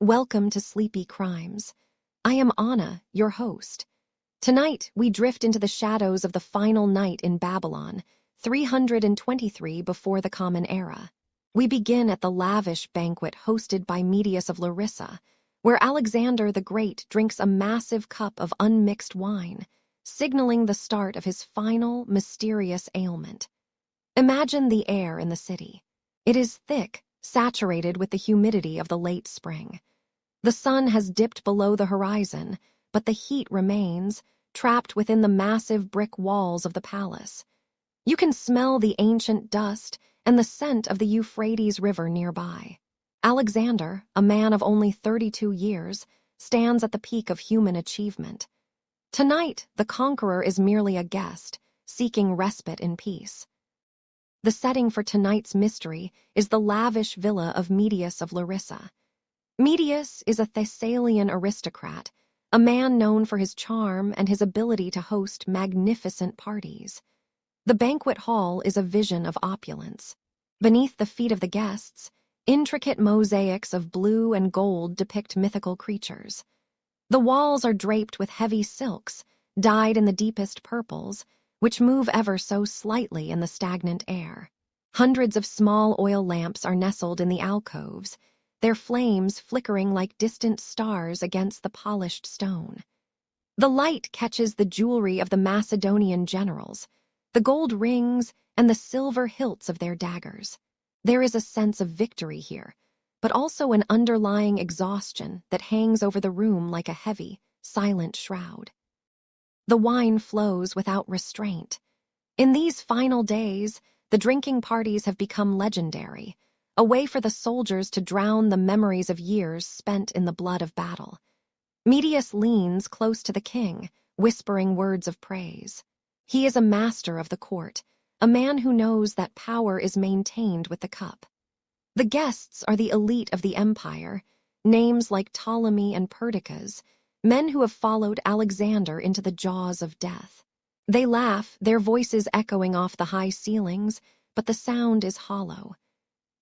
Welcome to Sleepy Crimes. I am Anna, your host. Tonight, we drift into the shadows of the final night in Babylon, 323 before the Common Era. We begin at the lavish banquet hosted by Medius of Larissa, where Alexander the Great drinks a massive cup of unmixed wine, signaling the start of his final, mysterious ailment. Imagine the air in the city. It is thick, saturated with the humidity of the late spring. The sun has dipped below the horizon, but the heat remains, trapped within the massive brick walls of the palace. You can smell the ancient dust and the scent of the Euphrates River nearby. Alexander, a man of only 32 years, stands at the peak of human achievement. Tonight, the conqueror is merely a guest, seeking respite in peace. The setting for tonight's mystery is the lavish villa of Medius of Larissa. Medius is a Thessalian aristocrat, a man known for his charm and his ability to host magnificent parties. The banquet hall is a vision of opulence. Beneath the feet of the guests, intricate mosaics of blue and gold depict mythical creatures. The walls are draped with heavy silks, dyed in the deepest purples, which move ever so slightly in the stagnant air. Hundreds of small oil lamps are nestled in the alcoves, their flames flickering like distant stars against the polished stone. The light catches the jewelry of the Macedonian generals, the gold rings and the silver hilts of their daggers. There is a sense of victory here, but also an underlying exhaustion that hangs over the room like a heavy, silent shroud. The wine flows without restraint. In these final days, the drinking parties have become legendary, a way for the soldiers to drown the memories of years spent in the blood of battle. Medius leans close to the king, whispering words of praise. He is a master of the court, a man who knows that power is maintained with the cup. The guests are the elite of the empire, names like Ptolemy and Perdiccas, men who have followed Alexander into the jaws of death. They laugh, their voices echoing off the high ceilings, but the sound is hollow.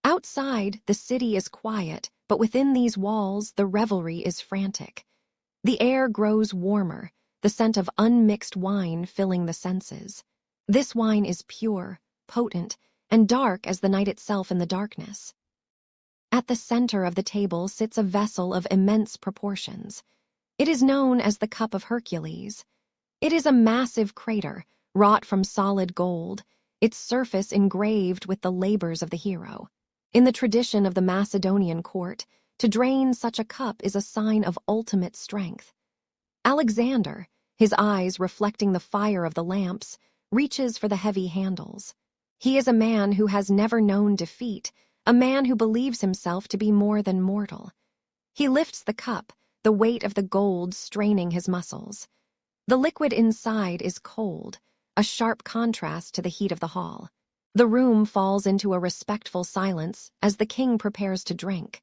Outside, the city is quiet, but within these walls, the revelry is frantic. The air grows warmer, the scent of unmixed wine filling the senses. This wine is pure, potent, and dark as the night itself in the darkness. At the center of the table sits a vessel of immense proportions. It is known as the Cup of Hercules. It is a massive crater, wrought from solid gold, its surface engraved with the labors of the hero. In the tradition of the Macedonian court, to drain such a cup is a sign of ultimate strength. Alexander, his eyes reflecting the fire of the lamps, reaches for the heavy handles. He is a man who has never known defeat, a man who believes himself to be more than mortal. He lifts the cup, the weight of the gold straining his muscles. The liquid inside is cold, a sharp contrast to the heat of the hall. The room falls into a respectful silence as the king prepares to drink.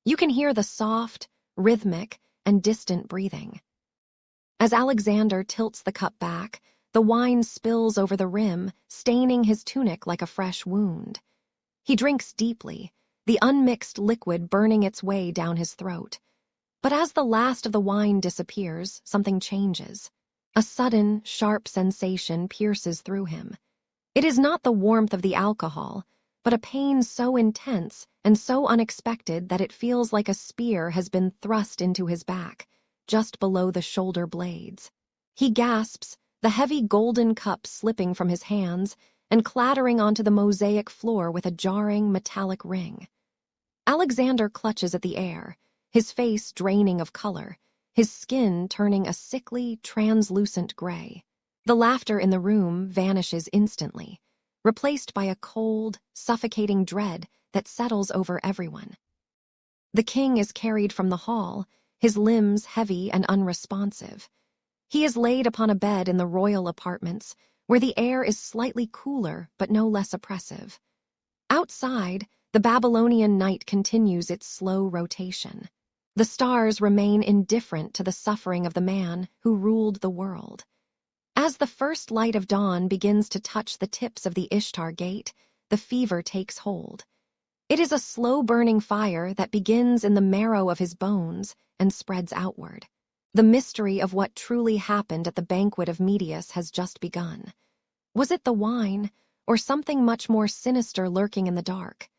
You can hear the soft, rhythmic, and distant breathing. As Alexander tilts the cup back, the wine spills over the rim, staining his tunic like a fresh wound. He drinks deeply, the unmixed liquid burning its way down his throat. But as the last of the wine disappears, something changes. A sudden, sharp sensation pierces through him. It is not the warmth of the alcohol, but a pain so intense and so unexpected that it feels like a spear has been thrust into his back, just below the shoulder blades. He gasps, the heavy golden cup slipping from his hands and clattering onto the mosaic floor with a jarring metallic ring. Alexander clutches at the air, his face draining of color, his skin turning a sickly, translucent gray. The laughter in the room vanishes instantly, replaced by a cold, suffocating dread that settles over everyone. The king is carried from the hall, his limbs heavy and unresponsive. He is laid upon a bed in the royal apartments, where the air is slightly cooler but no less oppressive. Outside, the Babylonian night continues its slow rotation. The stars remain indifferent to the suffering of the man who ruled the world. As the first light of dawn begins to touch the tips of the Ishtar Gate, the fever takes hold. It is a slow-burning fire that begins in the marrow of his bones and spreads outward. The mystery of what truly happened at the banquet of Medius has just begun. Was it the wine, or something much more sinister lurking in the dark?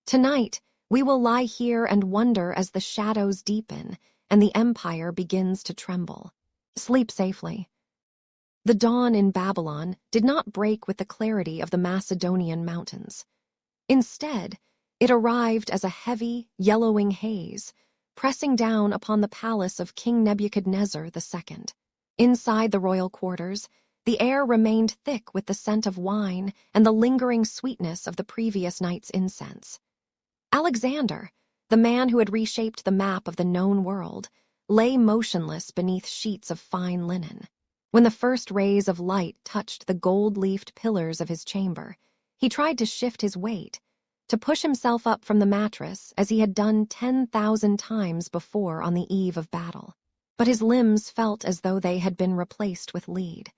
Tonight, we will lie here and wonder as the shadows deepen and the empire begins to tremble. Sleep safely. The dawn in Babylon did not break with the clarity of the Macedonian mountains. Instead, it arrived as a heavy, yellowing haze, pressing down upon the palace of King Nebuchadnezzar II. Inside the royal quarters, the air remained thick with the scent of wine and the lingering sweetness of the previous night's incense. Alexander, the man who had reshaped the map of the known world, lay motionless beneath sheets of fine linen. When the first rays of light touched the gold-leafed pillars of his chamber, he tried to shift his weight, to push himself up from the mattress as he had done 10,000 times before on the eve of battle. But his limbs felt as though they had been replaced with lead.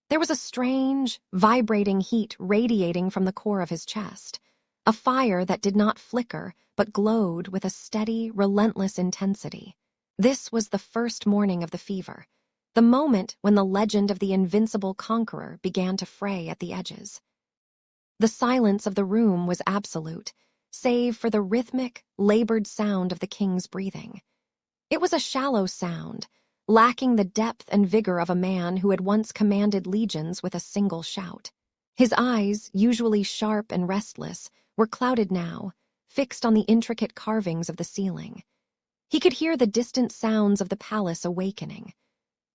There was a strange, vibrating heat radiating from the core of his chest, a fire that did not flicker but glowed with a steady, relentless intensity. This was the first morning of the fever, the moment when the legend of the invincible conqueror began to fray at the edges. The silence of the room was absolute, save for the rhythmic, labored sound of the king's breathing. It was a shallow sound, lacking the depth and vigor of a man who had once commanded legions with a single shout. His eyes, usually sharp and restless, were clouded now, fixed on the intricate carvings of the ceiling. He could hear the distant sounds of the palace awakening.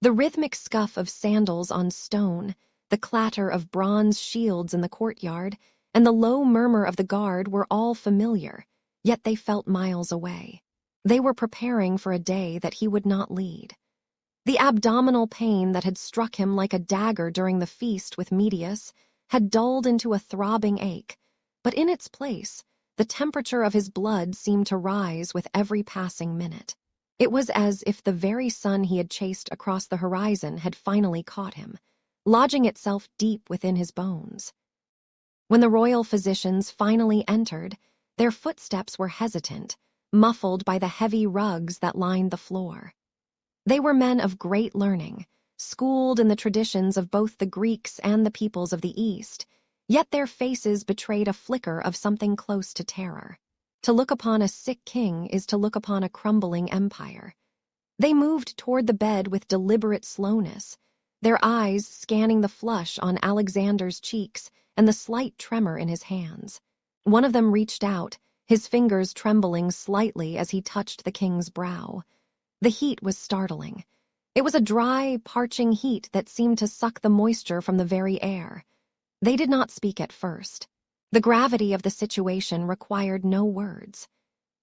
The rhythmic scuff of sandals on stone, the clatter of bronze shields in the courtyard, and the low murmur of the guard were all familiar, yet they felt miles away. They were preparing for a day that he would not lead. The abdominal pain that had struck him like a dagger during the feast with Medius had dulled into a throbbing ache, but in its place, the temperature of his blood seemed to rise with every passing minute. It was as if the very sun he had chased across the horizon had finally caught him, lodging itself deep within his bones. When the royal physicians finally entered, their footsteps were hesitant, muffled by the heavy rugs that lined the floor. They were men of great learning, schooled in the traditions of both the Greeks and the peoples of the East, yet their faces betrayed a flicker of something close to terror. To look upon a sick king is to look upon a crumbling empire. They moved toward the bed with deliberate slowness, their eyes scanning the flush on Alexander's cheeks and the slight tremor in his hands. One of them reached out, his fingers trembling slightly as he touched the king's brow. The heat was startling. It was a dry, parching heat that seemed to suck the moisture from the very air. They did not speak at first. The gravity of the situation required no words.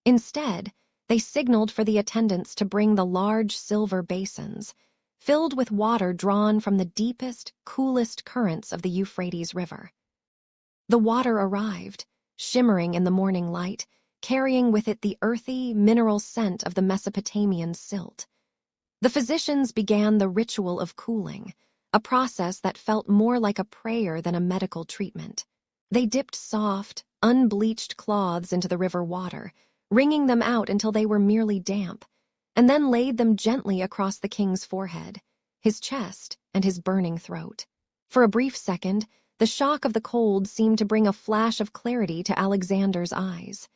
Instead, they signaled for the attendants to bring the large silver basins, filled with water drawn from the deepest, coolest currents of the Euphrates River. The water arrived, shimmering in the morning light, carrying with it the earthy, mineral scent of the Mesopotamian silt. The physicians began the ritual of cooling, a process that felt more like a prayer than a medical treatment. They dipped soft, unbleached cloths into the river water, wringing them out until they were merely damp, and then laid them gently across the king's forehead, his chest, and his burning throat. For a brief second, the shock of the cold seemed to bring a flash of clarity to Alexander's eyes.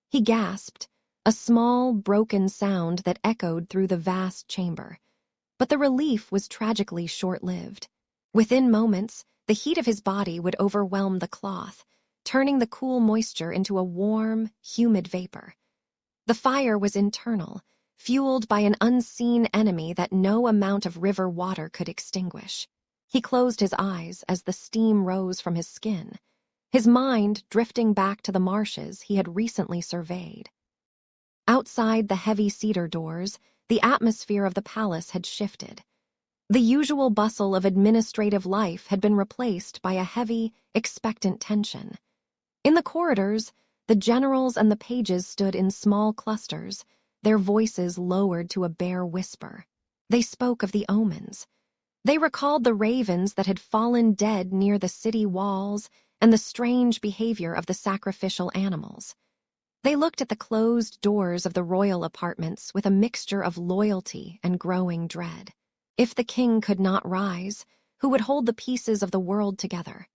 He gasped, a small, broken sound that echoed through the vast chamber. But the relief was tragically short-lived. Within moments, the heat of his body would overwhelm the cloth, turning the cool moisture into a warm, humid vapor. The fire was internal, fueled by an unseen enemy that no amount of river water could extinguish. He closed his eyes as the steam rose from his skin, his mind drifting back to the marshes he had recently surveyed. Outside the heavy cedar doors, the atmosphere of the palace had shifted. The usual bustle of administrative life had been replaced by a heavy, expectant tension. In the corridors, the generals and the pages stood in small clusters, their voices lowered to a bare whisper. They spoke of the omens. They recalled the ravens that had fallen dead near the city walls and the strange behavior of the sacrificial animals. They looked at the closed doors of the royal apartments with a mixture of loyalty and growing dread. If the king could not rise, who would hold the pieces of the world together?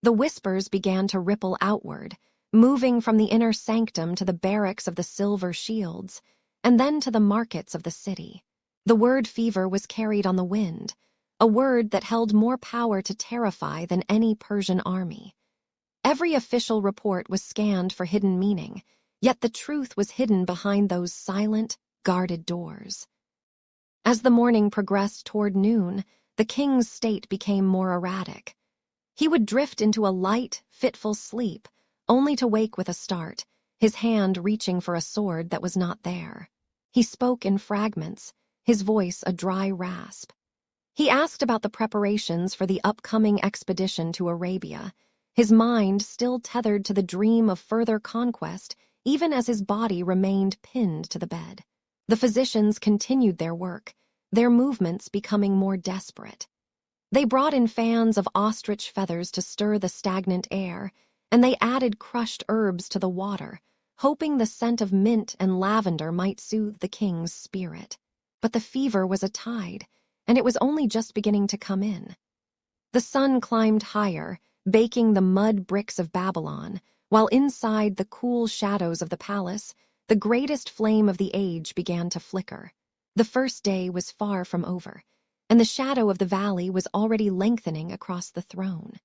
The whispers began to ripple outward, moving from the inner sanctum to the barracks of the Silver Shields, and then to the markets of the city. The word fever was carried on the wind, a word that held more power to terrify than any Persian army. Every official report was scanned for hidden meaning, yet the truth was hidden behind those silent, guarded doors. As the morning progressed toward noon, the king's state became more erratic. He would drift into a light, fitful sleep, only to wake with a start, his hand reaching for a sword that was not there. He spoke in fragments, his voice a dry rasp. He asked about the preparations for the upcoming expedition to Arabia, his mind still tethered to the dream of further conquest, even as his body remained pinned to the bed. The physicians continued their work, their movements becoming more desperate. They brought in fans of ostrich feathers to stir the stagnant air, and they added crushed herbs to the water, hoping the scent of mint and lavender might soothe the king's spirit. But the fever was a tide, and it was only just beginning to come in. The sun climbed higher, baking the mud bricks of Babylon, while inside the cool shadows of the palace, the greatest flame of the age began to flicker. The first day was far from over, and the shadow of the valley was already lengthening across the throne.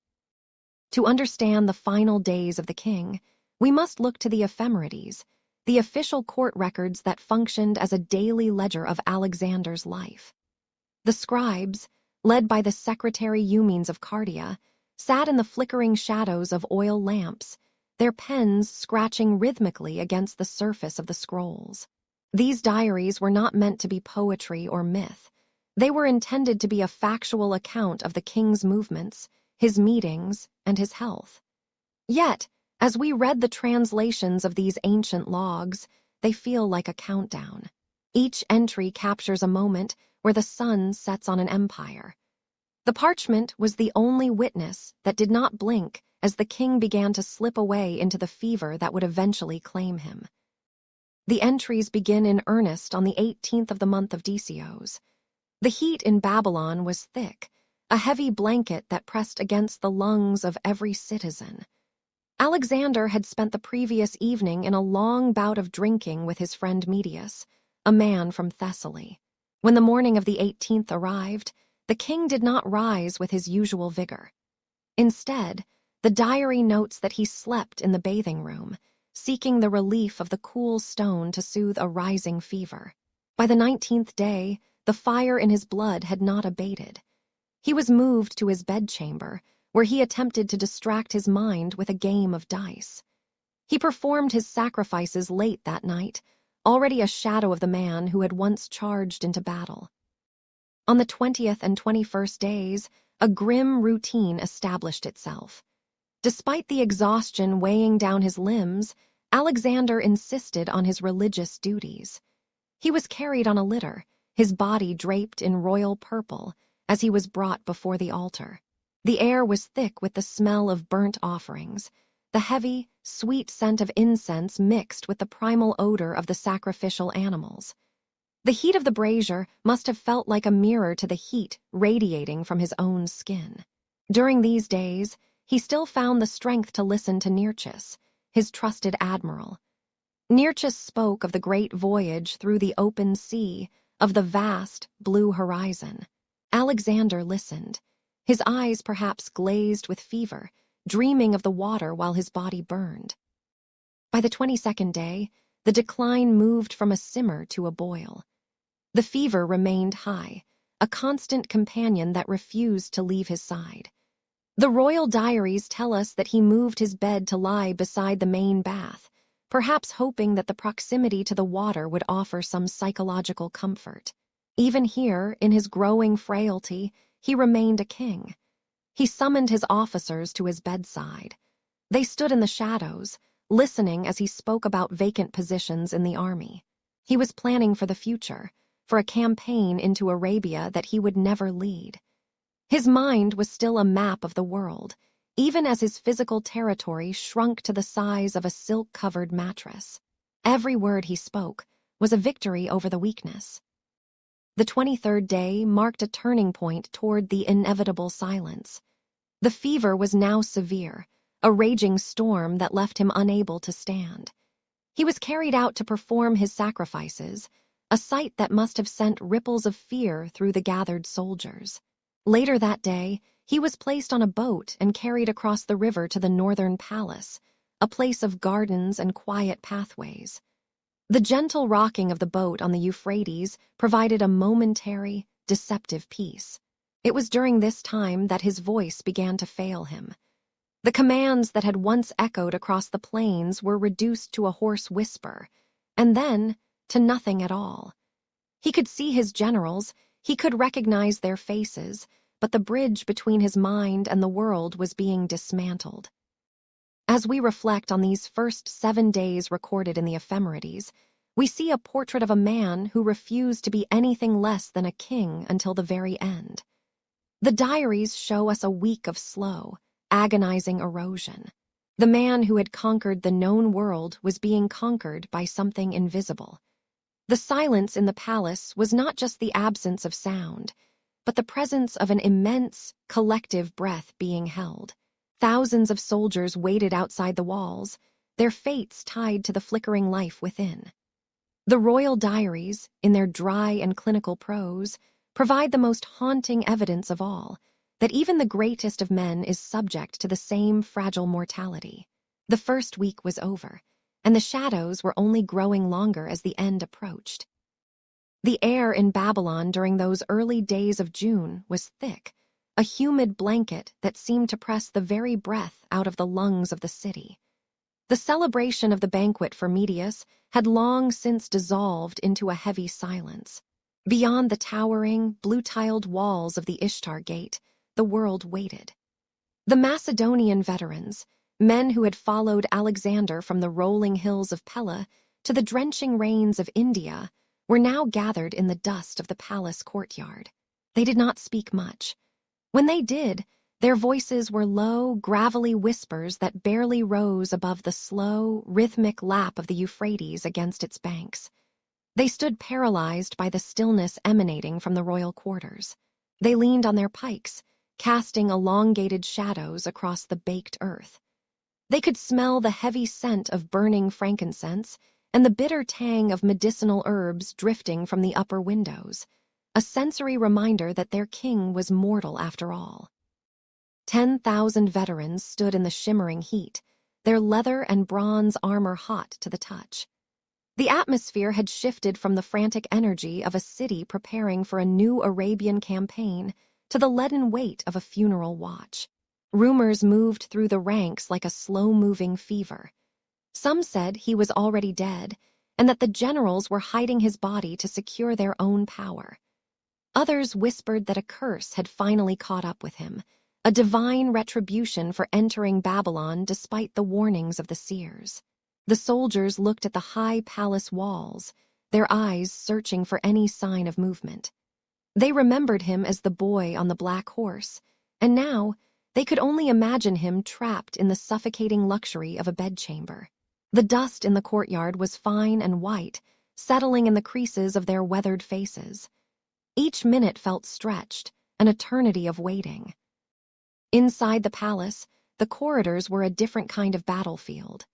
To understand the final days of the king, we must look to the ephemerides, the official court records that functioned as a daily ledger of Alexander's life. The scribes, led by the secretary Eumenes of Cardia, sat in the flickering shadows of oil lamps, their pens scratching rhythmically against the surface of the scrolls. These diaries were not meant to be poetry or myth. They were intended to be a factual account of the king's movements, his meetings, and his health. Yet, as we read the translations of these ancient logs, they feel like a countdown. Each entry captures a moment where the sun sets on an empire. The parchment was the only witness that did not blink as the king began to slip away into the fever that would eventually claim him. The entries begin in earnest on the 18th of the month of Decios. The heat in Babylon was thick, a heavy blanket that pressed against the lungs of every citizen. Alexander had spent the previous evening in a long bout of drinking with his friend Medius, a man from Thessaly. When the morning of the 18th arrived, the king did not rise with his usual vigor. Instead, the diary notes that he slept in the bathing room, seeking the relief of the cool stone to soothe a rising fever. By the 19th day, the fire in his blood had not abated. He was moved to his bedchamber, where he attempted to distract his mind with a game of dice. He performed his sacrifices late that night, already a shadow of the man who had once charged into battle. On the 20th and 21st days, a grim routine established itself. Despite the exhaustion weighing down his limbs, Alexander insisted on his religious duties. He was carried on a litter, his body draped in royal purple, as he was brought before the altar. The air was thick with the smell of burnt offerings. The heavy, sweet scent of incense mixed with the primal odor of the sacrificial animals. The heat of the brazier must have felt like a mirror to the heat radiating from his own skin. During these days, he still found the strength to listen to Nearchus, his trusted admiral. Nearchus spoke of the great voyage through the open sea, of the vast, blue horizon. Alexander listened, his eyes perhaps glazed with fever, dreaming of the water while his body burned. By the 22nd day, the decline moved from a simmer to a boil. The fever remained high, a constant companion that refused to leave his side. The royal diaries tell us that he moved his bed to lie beside the main bath, perhaps hoping that the proximity to the water would offer some psychological comfort. Even here, in his growing frailty, he remained a king. He summoned his officers to his bedside. They stood in the shadows, listening as he spoke about vacant positions in the army. He was planning for the future, for a campaign into Arabia that he would never lead. His mind was still a map of the world, even as his physical territory shrunk to the size of a silk-covered mattress. Every word he spoke was a victory over the weakness. The 23rd day marked a turning point toward the inevitable silence. The fever was now severe, a raging storm that left him unable to stand. He was carried out to perform his sacrifices, a sight that must have sent ripples of fear through the gathered soldiers. Later that day, he was placed on a boat and carried across the river to the northern palace, a place of gardens and quiet pathways. The gentle rocking of the boat on the Euphrates provided a momentary, deceptive peace. It was during this time that his voice began to fail him. The commands that had once echoed across the plains were reduced to a hoarse whisper, and then to nothing at all. He could see his generals, he could recognize their faces, but the bridge between his mind and the world was being dismantled. As we reflect on these first 7 days recorded in the ephemerides, we see a portrait of a man who refused to be anything less than a king until the very end. The diaries show us a week of slow, agonizing erosion. The man who had conquered the known world was being conquered by something invisible. The silence in the palace was not just the absence of sound, but the presence of an immense, collective breath being held. Thousands of soldiers waited outside the walls, their fates tied to the flickering life within. The royal diaries, in their dry and clinical prose, provide the most haunting evidence of all, that even the greatest of men is subject to the same fragile mortality. The first week was over, and the shadows were only growing longer as the end approached. The air in Babylon during those early days of June was thick, a humid blanket that seemed to press the very breath out of the lungs of the city. The celebration of the banquet for Medius had long since dissolved into a heavy silence. Beyond the towering, blue-tiled walls of the Ishtar Gate, the world waited. The Macedonian veterans, men who had followed Alexander from the rolling hills of Pella to the drenching rains of India, were now gathered in the dust of the palace courtyard. They did not speak much. When they did, their voices were low, gravelly whispers that barely rose above the slow, rhythmic lap of the Euphrates against its banks. They stood paralyzed by the stillness emanating from the royal quarters. They leaned on their pikes, casting elongated shadows across the baked earth. They could smell the heavy scent of burning frankincense and the bitter tang of medicinal herbs drifting from the upper windows, a sensory reminder that their king was mortal after all. 10,000 veterans stood in the shimmering heat, their leather and bronze armor hot to the touch. The atmosphere had shifted from the frantic energy of a city preparing for a new Arabian campaign to the leaden weight of a funeral watch. Rumors moved through the ranks like a slow-moving fever. Some said he was already dead, and that the generals were hiding his body to secure their own power. Others whispered that a curse had finally caught up with him, a divine retribution for entering Babylon despite the warnings of the seers. The soldiers looked at the high palace walls, their eyes searching for any sign of movement. They remembered him as the boy on the black horse, and now they could only imagine him trapped in the suffocating luxury of a bedchamber. The dust in the courtyard was fine and white, settling in the creases of their weathered faces. Each minute felt stretched, an eternity of waiting. Inside the palace, the corridors were a different kind of battlefield.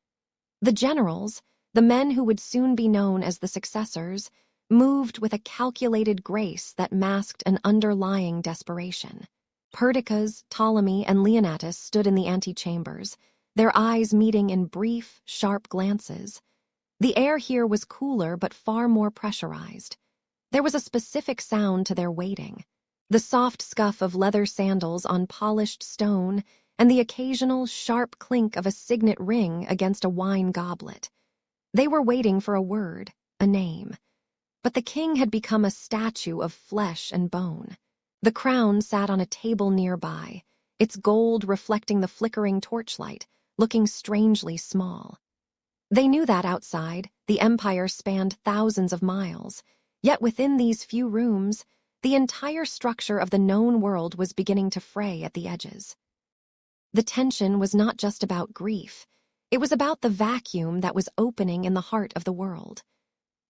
The generals, the men who would soon be known as the successors, moved with a calculated grace that masked an underlying desperation. Perdiccas, Ptolemy, and Leonatus stood in the antechambers, their eyes meeting in brief, sharp glances. The air here was cooler but far more pressurized. There was a specific sound to their waiting, the soft scuff of leather sandals on polished stone and the occasional sharp clink of a signet ring against a wine goblet. They were waiting for a word, a name. But the king had become a statue of flesh and bone. The crown sat on a table nearby, its gold reflecting the flickering torchlight, looking strangely small. They knew that outside, the empire spanned thousands of miles, yet within these few rooms, the entire structure of the known world was beginning to fray at the edges. The tension was not just about grief. It was about the vacuum that was opening in the heart of the world.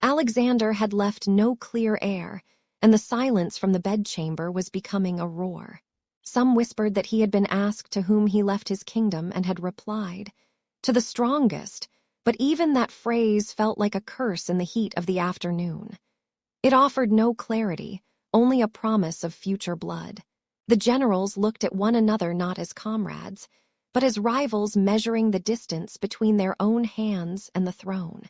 Alexander had left no clear air, and the silence from the bedchamber was becoming a roar. Some whispered that he had been asked to whom he left his kingdom and had replied, "To the strongest," but even that phrase felt like a curse in the heat of the afternoon. It offered no clarity, only a promise of future blood. The generals looked at one another not as comrades, but as rivals measuring the distance between their own hands and the throne.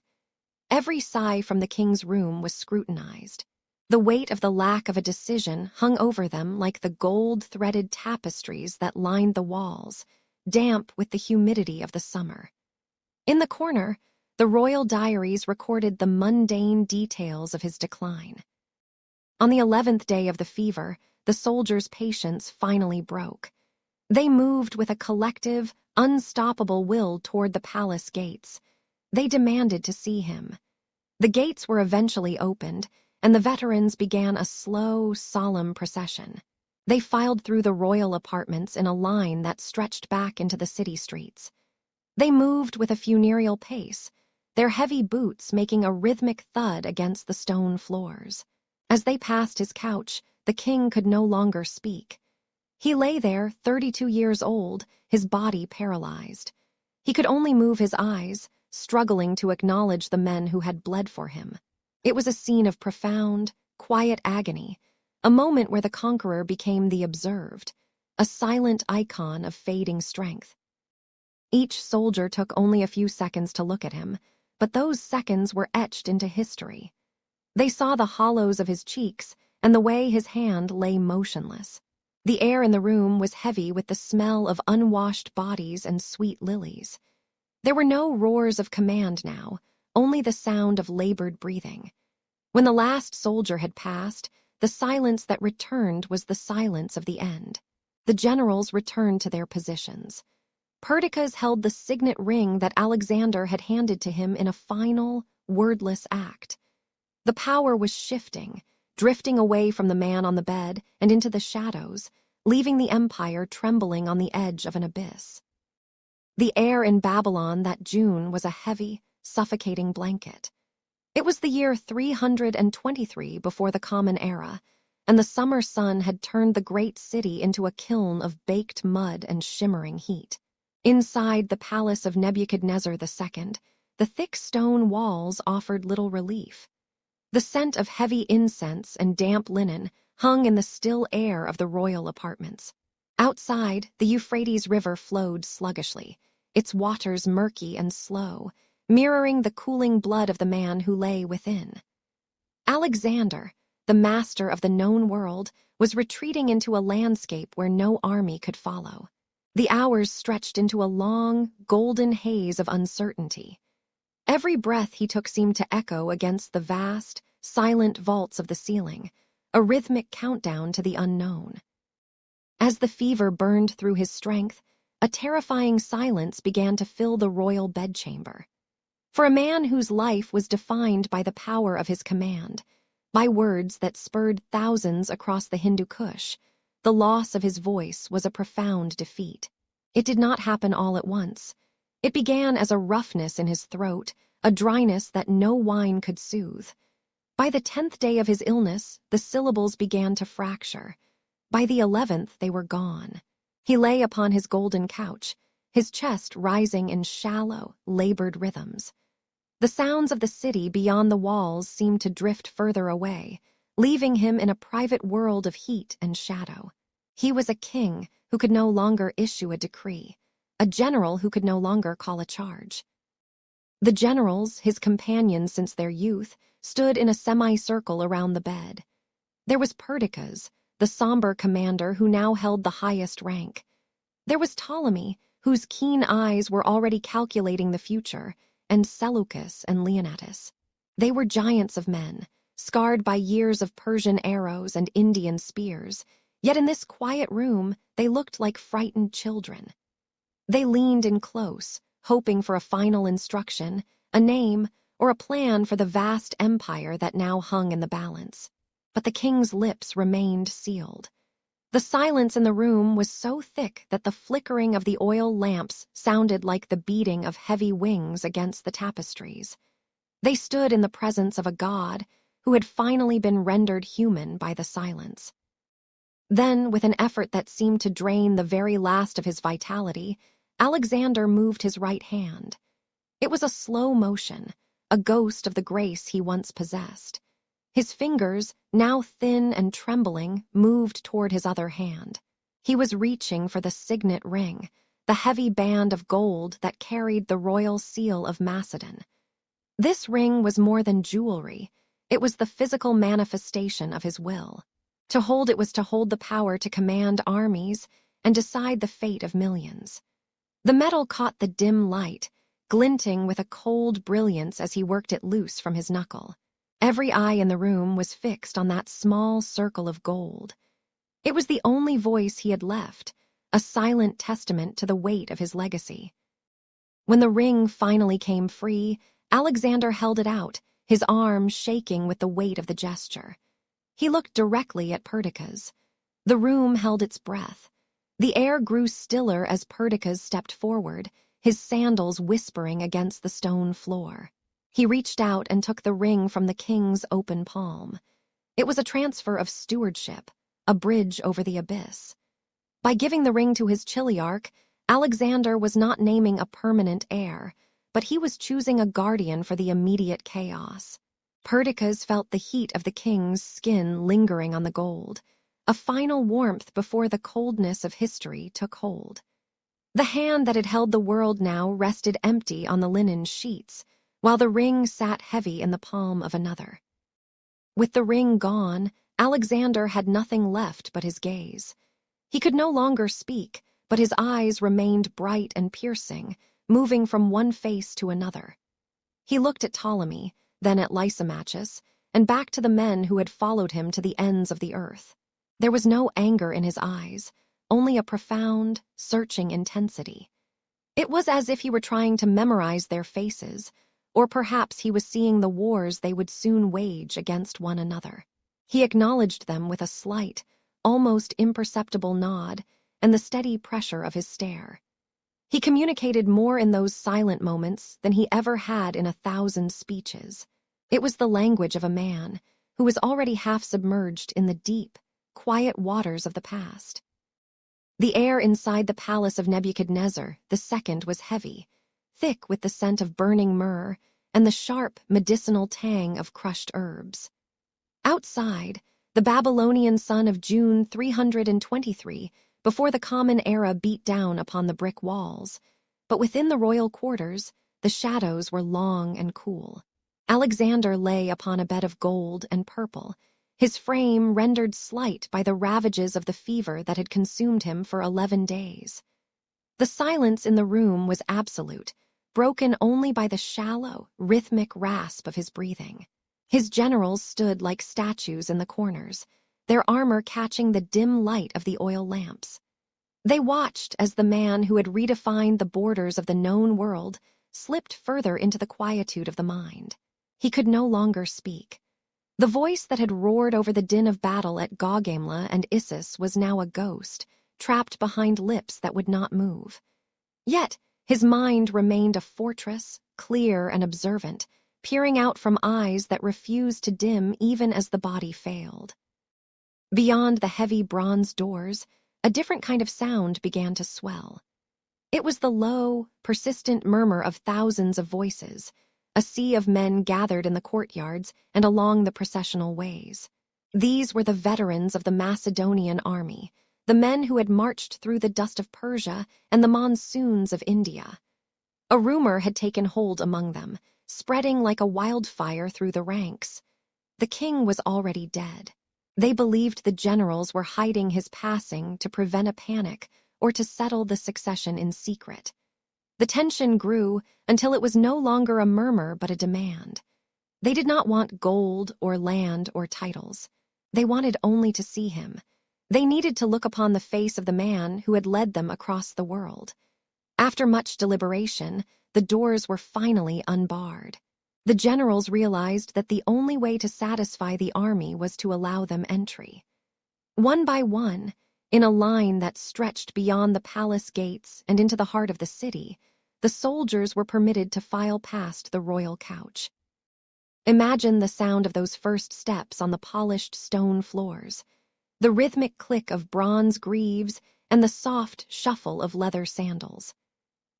Every sigh from the king's room was scrutinized. The weight of the lack of a decision hung over them like the gold-threaded tapestries that lined the walls, damp with the humidity of the summer. In the corner, the royal diaries recorded the mundane details of his decline. On the 11th day of the fever, the soldiers' patience finally broke. They moved with a collective, unstoppable will toward the palace gates. They demanded to see him. The gates were eventually opened, and the veterans began a slow, solemn procession. They filed through the royal apartments in a line that stretched back into the city streets. They moved with a funereal pace, their heavy boots making a rhythmic thud against the stone floors. As they passed his couch, the king could no longer speak. He lay there, 32 years old, his body paralyzed. He could only move his eyes, struggling to acknowledge the men who had bled for him. It was a scene of profound, quiet agony, a moment where the conqueror became the observed, a silent icon of fading strength. Each soldier took only a few seconds to look at him, but those seconds were etched into history. They saw the hollows of his cheeks and the way his hand lay motionless. The air in the room was heavy with the smell of unwashed bodies and sweet lilies. There were no roars of command now, only the sound of labored breathing. When the last soldier had passed, the silence that returned was the silence of the end. The generals returned to their positions. Perdiccas held the signet ring that Alexander had handed to him in a final, wordless act. The power was shifting, drifting away from the man on the bed and into the shadows, leaving the empire trembling on the edge of an abyss. The air in Babylon that June was a heavy, suffocating blanket. It was the year 323 before the Common Era, and the summer sun had turned the great city into a kiln of baked mud and shimmering heat. Inside the palace of Nebuchadnezzar II, the thick stone walls offered little relief. The scent of heavy incense and damp linen hung in the still air of the royal apartments. Outside, the Euphrates River flowed sluggishly, its waters murky and slow, mirroring the cooling blood of the man who lay within. Alexander, the master of the known world, was retreating into a landscape where no army could follow. The hours stretched into a long, golden haze of uncertainty. Every breath he took seemed to echo against the vast, silent vaults of the ceiling, a rhythmic countdown to the unknown. As the fever burned through his strength, a terrifying silence began to fill the royal bedchamber. For a man whose life was defined by the power of his command, by words that spurred thousands across the Hindu Kush, the loss of his voice was a profound defeat. It did not happen all at once. It began as a roughness in his throat, a dryness that no wine could soothe. By the 10th day of his illness, the syllables began to fracture. By the 11th, they were gone. He lay upon his golden couch, his chest rising in shallow, labored rhythms. The sounds of the city beyond the walls seemed to drift further away, leaving him in a private world of heat and shadow. He was a king who could no longer issue a decree, a general who could no longer call a charge. The generals, his companions since their youth, stood in a semicircle around the bed. There was Perdiccas, the somber commander who now held the highest rank. There was Ptolemy, whose keen eyes were already calculating the future, and Seleucus and Leonatus. They were giants of men, scarred by years of Persian arrows and Indian spears, yet in this quiet room they looked like frightened children. They leaned in close, hoping for a final instruction, a name, or a plan for the vast empire that now hung in the balance. But the king's lips remained sealed. The silence in the room was so thick that the flickering of the oil lamps sounded like the beating of heavy wings against the tapestries. They stood in the presence of a god who had finally been rendered human by the silence. Then, with an effort that seemed to drain the very last of his vitality, Alexander moved his right hand. It was a slow motion, a ghost of the grace he once possessed. His fingers, now thin and trembling, moved toward his other hand. He was reaching for the signet ring, the heavy band of gold that carried the royal seal of Macedon. This ring was more than jewelry. It was the physical manifestation of his will. To hold it was to hold the power to command armies and decide the fate of millions. The metal caught the dim light, glinting with a cold brilliance as he worked it loose from his knuckle. Every eye in the room was fixed on that small circle of gold. It was the only voice he had left, a silent testament to the weight of his legacy. When the ring finally came free, Alexander held it out, his arm shaking with the weight of the gesture. He looked directly at Perdiccas. The room held its breath. The air grew stiller as Perdiccas stepped forward, his sandals whispering against the stone floor. He reached out and took the ring from the king's open palm. It was a transfer of stewardship, a bridge over the abyss. By giving the ring to his chiliarch, Alexander was not naming a permanent heir, but he was choosing a guardian for the immediate chaos. Perdiccas felt the heat of the king's skin lingering on the gold, a final warmth before the coldness of history took hold. The hand that had held the world now rested empty on the linen sheets, while the ring sat heavy in the palm of another. With the ring gone, Alexander had nothing left but his gaze. He could no longer speak, but his eyes remained bright and piercing, moving from one face to another. He looked at Ptolemy, then at Lysimachus, and back to the men who had followed him to the ends of the earth. There was no anger in his eyes, only a profound, searching intensity. It was as if he were trying to memorize their faces, or perhaps he was seeing the wars they would soon wage against one another. He acknowledged them with a slight, almost imperceptible nod and the steady pressure of his stare. He communicated more in those silent moments than he ever had in 1,000 speeches. It was the language of a man who was already half submerged in the deep, quiet waters of the past. The air inside the palace of Nebuchadnezzar II was heavy, thick with the scent of burning myrrh and the sharp, medicinal tang of crushed herbs. Outside, the Babylonian sun of June 323, before the Common Era beat down upon the brick walls, but within the royal quarters, the shadows were long and cool. Alexander lay upon a bed of gold and purple, his frame rendered slight by the ravages of the fever that had consumed him for 11 days. The silence in the room was absolute, broken only by the shallow, rhythmic rasp of his breathing. His generals stood like statues in the corners, their armor catching the dim light of the oil lamps. They watched as the man who had redefined the borders of the known world slipped further into the quietude of the mind. He could no longer speak. The voice that had roared over the din of battle at Gaugamela and Issus was now a ghost, trapped behind lips that would not move. Yet, his mind remained a fortress, clear and observant, peering out from eyes that refused to dim even as the body failed. Beyond the heavy bronze doors, a different kind of sound began to swell. It was the low, persistent murmur of thousands of voices, a sea of men gathered in the courtyards and along the processional ways. These were the veterans of the Macedonian army, the men who had marched through the dust of Persia and the monsoons of India. A rumor had taken hold among them, spreading like a wildfire through the ranks. The king was already dead. They believed the generals were hiding his passing to prevent a panic or to settle the succession in secret. The tension grew until it was no longer a murmur but a demand. They did not want gold or land or titles. They wanted only to see him. They needed to look upon the face of the man who had led them across the world. After much deliberation, the doors were finally unbarred. The generals realized that the only way to satisfy the army was to allow them entry. One by one, In a line that stretched beyond the palace gates and into the heart of the city, the soldiers were permitted to file past the royal couch. Imagine the sound of those first steps on the polished stone floors, the rhythmic click of bronze greaves and the soft shuffle of leather sandals.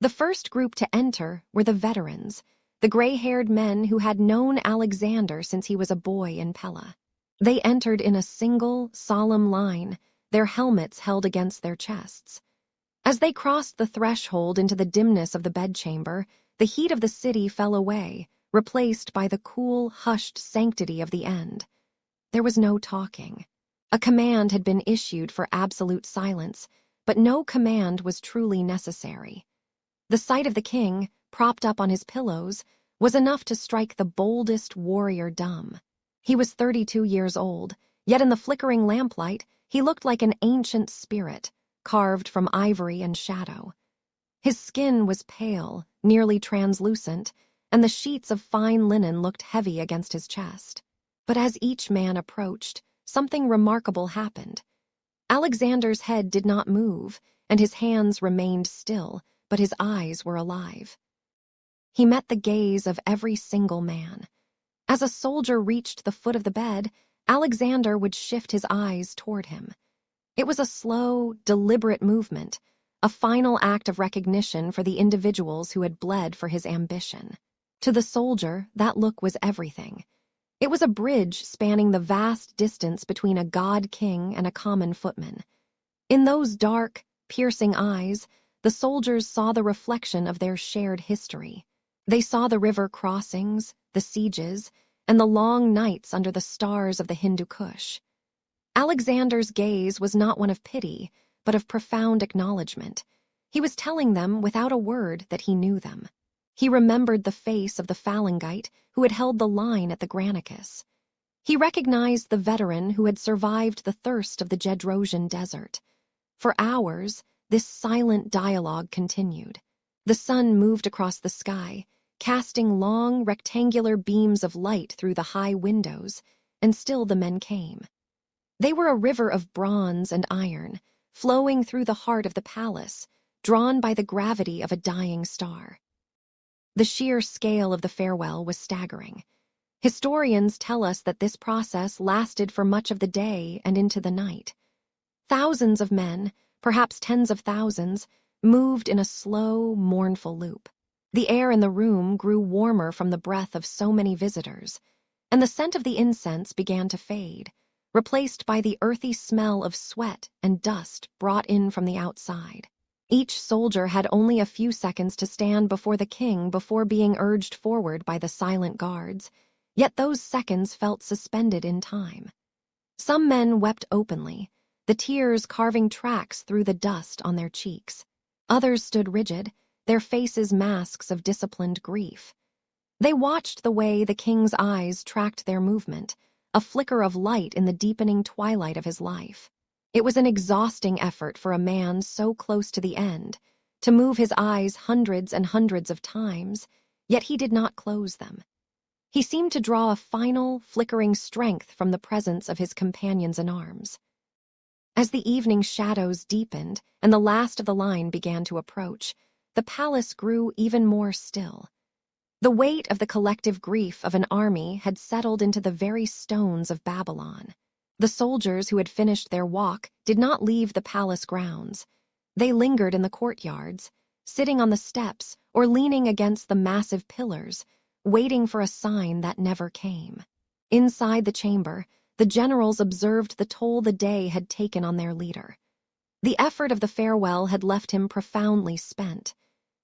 The first group to enter were the veterans, the gray-haired men who had known Alexander since he was a boy in Pella. They entered in a single, solemn line, their helmets held against their chests. As they crossed the threshold into the dimness of the bedchamber, the heat of the city fell away, replaced by the cool, hushed sanctity of the end. There was no talking. A command had been issued for absolute silence, but no command was truly necessary. The sight of the king, propped up on his pillows, was enough to strike the boldest warrior dumb. He was 32 years old, yet in the flickering lamplight, he looked like an ancient spirit, carved from ivory and shadow. His skin was pale, nearly translucent, and the sheets of fine linen looked heavy against his chest. But as each man approached, something remarkable happened. Alexander's head did not move, and his hands remained still, but his eyes were alive. He met the gaze of every single man. As a soldier reached the foot of the bed, Alexander would shift his eyes toward him. It was a slow, deliberate movement, a final act of recognition for the individuals who had bled for his ambition. To the soldier, that look was everything. It was a bridge spanning the vast distance between a god-king and a common footman. In those dark, piercing eyes, the soldiers saw the reflection of their shared history. They saw the river crossings, the sieges, and the long nights under the stars of the Hindu Kush. Alexander's gaze was not one of pity, but of profound acknowledgement. He was telling them without a word that he knew them. He remembered the face of the Phalangite who had held the line at the Granicus. He recognized the veteran who had survived the thirst of the Jedrosian desert. For hours, this silent dialogue continued. The sun moved across the sky, casting long, rectangular beams of light through the high windows, and still the men came. They were a river of bronze and iron, flowing through the heart of the palace, drawn by the gravity of a dying star. The sheer scale of the farewell was staggering. Historians tell us that this process lasted for much of the day and into the night. Thousands of men, perhaps tens of thousands, moved in a slow, mournful loop. The air in the room grew warmer from the breath of so many visitors, and the scent of the incense began to fade, replaced by the earthy smell of sweat and dust brought in from the outside. Each soldier had only a few seconds to stand before the king before being urged forward by the silent guards, yet those seconds felt suspended in time. Some men wept openly, the tears carving tracks through the dust on their cheeks. Others stood rigid, their faces masks of disciplined grief. They watched the way the king's eyes tracked their movement, a flicker of light in the deepening twilight of his life. It was an exhausting effort for a man so close to the end, to move his eyes hundreds and hundreds of times, yet he did not close them. He seemed to draw a final, flickering strength from the presence of his companions in arms. As the evening shadows deepened and the last of the line began to approach, the palace grew even more still. The weight of the collective grief of an army had settled into the very stones of Babylon. The soldiers who had finished their walk did not leave the palace grounds. They lingered in the courtyards, sitting on the steps or leaning against the massive pillars, waiting for a sign that never came. Inside the chamber, the generals observed the toll the day had taken on their leader. The effort of the farewell had left him profoundly spent.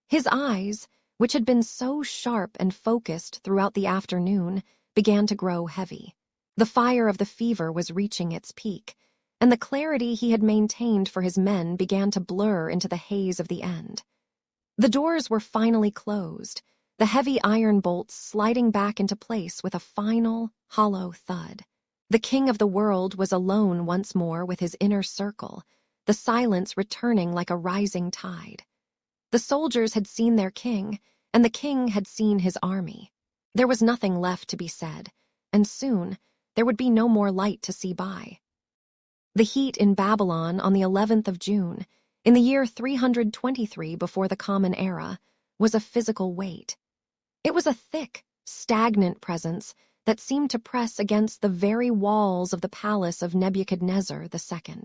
His eyes, which had been so sharp and focused throughout the afternoon, began to grow heavy. The fire of the fever was reaching its peak, and the clarity he had maintained for his men began to blur into the haze of the end. The doors were finally closed, the heavy iron bolts sliding back into place with a final, hollow thud. The king of the world was alone once more with his inner circle, the silence returning like a rising tide. The soldiers had seen their king, and the king had seen his army. There was nothing left to be said, and soon there would be no more light to see by. The heat in Babylon on the 11th of June, in the year 323 before the Common Era, was a physical weight. It was a thick, stagnant presence that seemed to press against the very walls of the palace of Nebuchadnezzar II.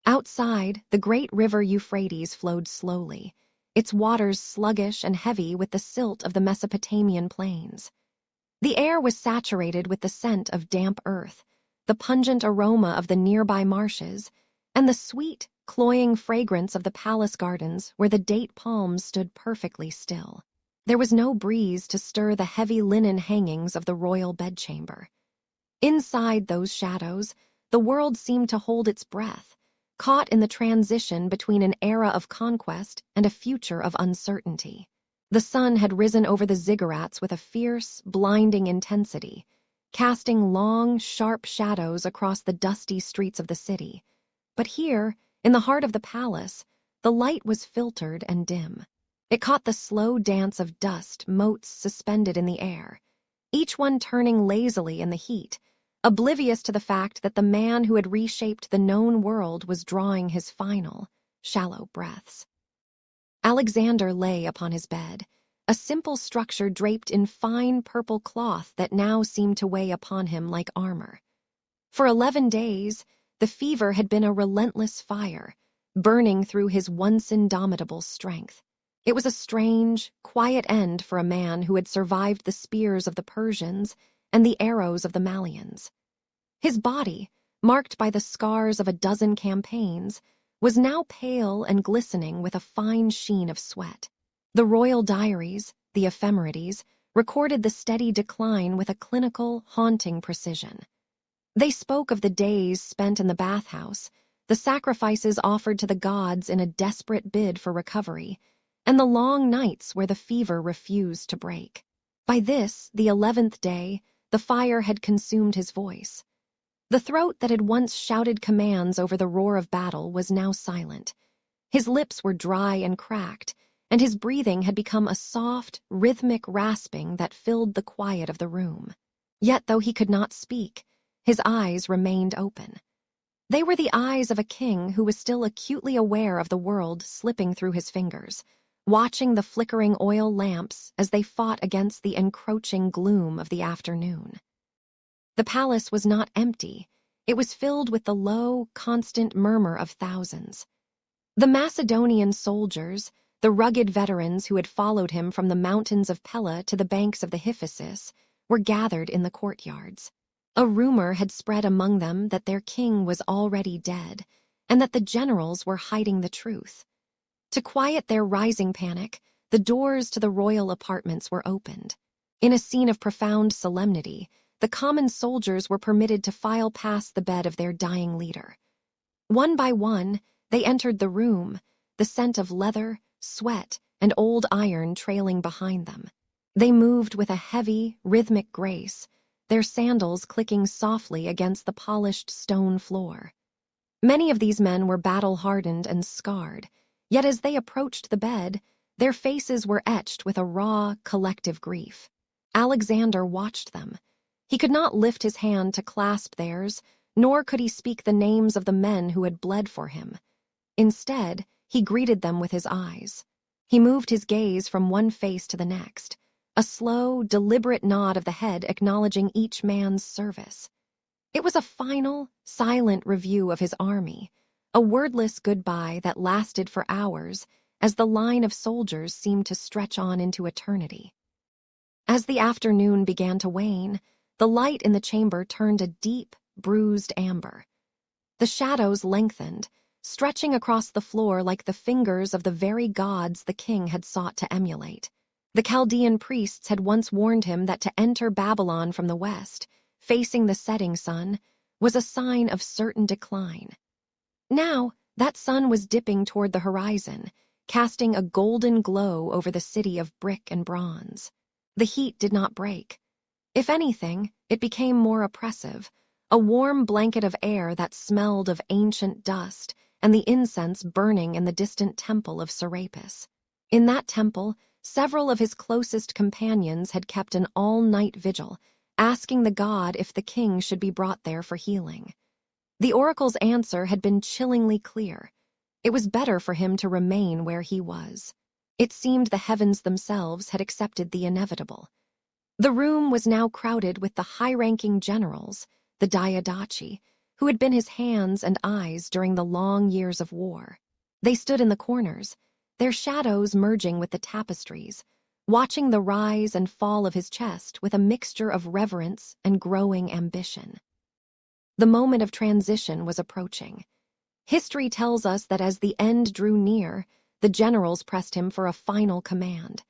Outside, the great river Euphrates flowed slowly, its waters sluggish and heavy with the silt of the Mesopotamian plains. The air was saturated with the scent of damp earth, the pungent aroma of the nearby marshes, and the sweet, cloying fragrance of the palace gardens where the date palms stood perfectly still. There was no breeze to stir the heavy linen hangings of the royal bedchamber. Inside those shadows, the world seemed to hold its breath, caught in the transition between an era of conquest and a future of uncertainty. The sun had risen over the ziggurats with a fierce, blinding intensity, casting long, sharp shadows across the dusty streets of the city. But here, in the heart of the palace, the light was filtered and dim. It caught the slow dance of dust motes suspended in the air, each one turning lazily in the heat, oblivious to the fact that the man who had reshaped the known world was drawing his final, shallow breaths. Alexander lay upon his bed, a simple structure draped in fine purple cloth that now seemed to weigh upon him like armor. For 11 days, the fever had been a relentless fire, burning through his once indomitable strength. It was a strange, quiet end for a man who had survived the spears of the Persians and the arrows of the Malians. His body, marked by the scars of a dozen campaigns, was now pale and glistening with a fine sheen of sweat. The royal diaries, the ephemerides, recorded the steady decline with a clinical, haunting precision. They spoke of the days spent in the bathhouse, the sacrifices offered to the gods in a desperate bid for recovery, and the long nights where the fever refused to break. By this, the 11th day, the fire had consumed his voice. The throat that had once shouted commands over the roar of battle was now silent. His lips were dry and cracked, and his breathing had become a soft, rhythmic rasping that filled the quiet of the room. Yet though he could not speak, his eyes remained open. They were the eyes of a king who was still acutely aware of the world slipping through his fingers, watching the flickering oil lamps as they fought against the encroaching gloom of the afternoon. The palace was not empty. It was filled with the low, constant murmur of thousands. The Macedonian soldiers, the rugged veterans who had followed him from the mountains of Pella to the banks of the Hyphasis, were gathered in the courtyards. A rumor had spread among them that their king was already dead, and that the generals were hiding the truth. To quiet their rising panic, the doors to the royal apartments were opened. In a scene of profound solemnity, the common soldiers were permitted to file past the bed of their dying leader. One by one, they entered the room, the scent of leather, sweat, and old iron trailing behind them. They moved with a heavy, rhythmic grace, their sandals clicking softly against the polished stone floor. Many of these men were battle-hardened and scarred, yet as they approached the bed, their faces were etched with a raw, collective grief. Alexander watched them. He could not lift his hand to clasp theirs, nor could he speak the names of the men who had bled for him. Instead, he greeted them with his eyes. He moved his gaze from one face to the next, a slow, deliberate nod of the head acknowledging each man's service. It was a final, silent review of his army, a wordless goodbye that lasted for hours as the line of soldiers seemed to stretch on into eternity. As the afternoon began to wane, the light in the chamber turned a deep, bruised amber. The shadows lengthened, stretching across the floor like the fingers of the very gods the king had sought to emulate. The Chaldean priests had once warned him that to enter Babylon from the west, facing the setting sun, was a sign of certain decline. Now, that sun was dipping toward the horizon, casting a golden glow over the city of brick and bronze. The heat did not break. If anything, it became more oppressive, a warm blanket of air that smelled of ancient dust and the incense burning in the distant temple of Serapis. In that temple, several of his closest companions had kept an all-night vigil, asking the god if the king should be brought there for healing. The oracle's answer had been chillingly clear. It was better for him to remain where he was. It seemed the heavens themselves had accepted the inevitable. The room was now crowded with the high-ranking generals, the Diadachi, who had been his hands and eyes during the long years of war. They stood in the corners, their shadows merging with the tapestries, watching the rise and fall of his chest with a mixture of reverence and growing ambition. The moment of transition was approaching. History tells us that as the end drew near, the generals pressed him for a final command.